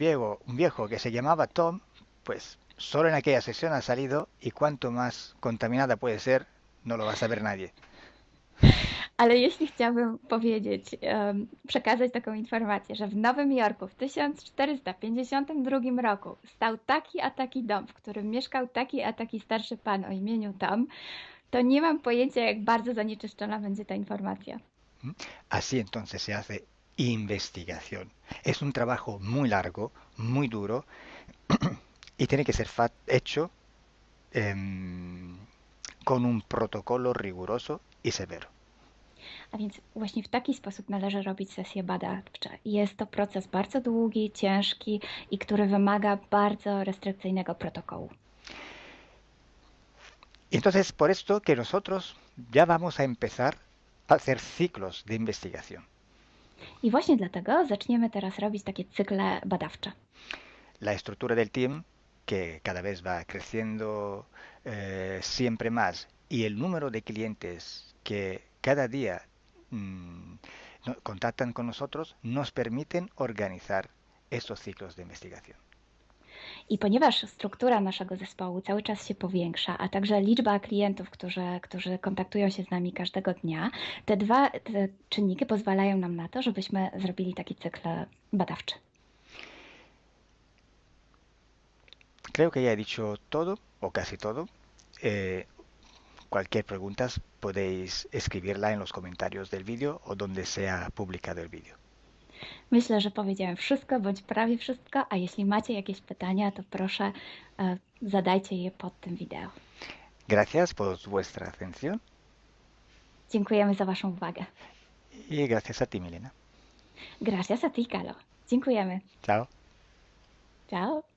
viejo que se llamaba Tom, pues solo en aquella sesión ha salido y cuanto más contaminada puede ser, no lo va a saber nadie. Ale jeśli chciałabym powiedzieć, przekazać taką informację, że w Nowym Jorku w 1452 roku stał taki a taki dom, w którym mieszkał taki a taki starszy pan o imieniu Tom, to nie mam pojęcia, jak bardzo zanieczyszczona będzie ta informacja. Así entonces se hace investigación. Es un trabajo muy largo, muy duro y tiene que ser hecho con un protocolo riguroso y severo. A więc właśnie w taki sposób należy robić sesje badawcze. Jest to proces bardzo długi, ciężki i który wymaga bardzo restrykcyjnego protokołu. Entonces, por esto que nosotros ya vamos a empezar a hacer ciclos de investigación. I właśnie dlatego zaczniemy teraz robić takie cykle badawcze. La estructura del team, que cada vez va creciendo siempre más, y el número de clientes que cada día contactan con nosotros, nos permiten organizar estos ciclos de investigación. I ponieważ struktura naszego zespołu cały czas się powiększa, a także liczba klientów, którzy kontaktują się z nami każdego dnia, te czynniki pozwalają nam na to, żebyśmy zrobili taki cykl badawczy. Creo que ya he dicho todo, o casi todo. Cualquier pregunta podéis escribirla en los comentarios del vídeo o donde sea publicado el vídeo. Myślę, że powiedziałem wszystko, bądź prawie wszystko, a jeśli macie jakieś pytania, to proszę zadajcie je pod tym wideo. Gracias por vuestra atención. Dziękujemy za Waszą uwagę. Y gracias a ti, Milena. Gracias a ti, Kalo. Dziękujemy. Chao. Ciao.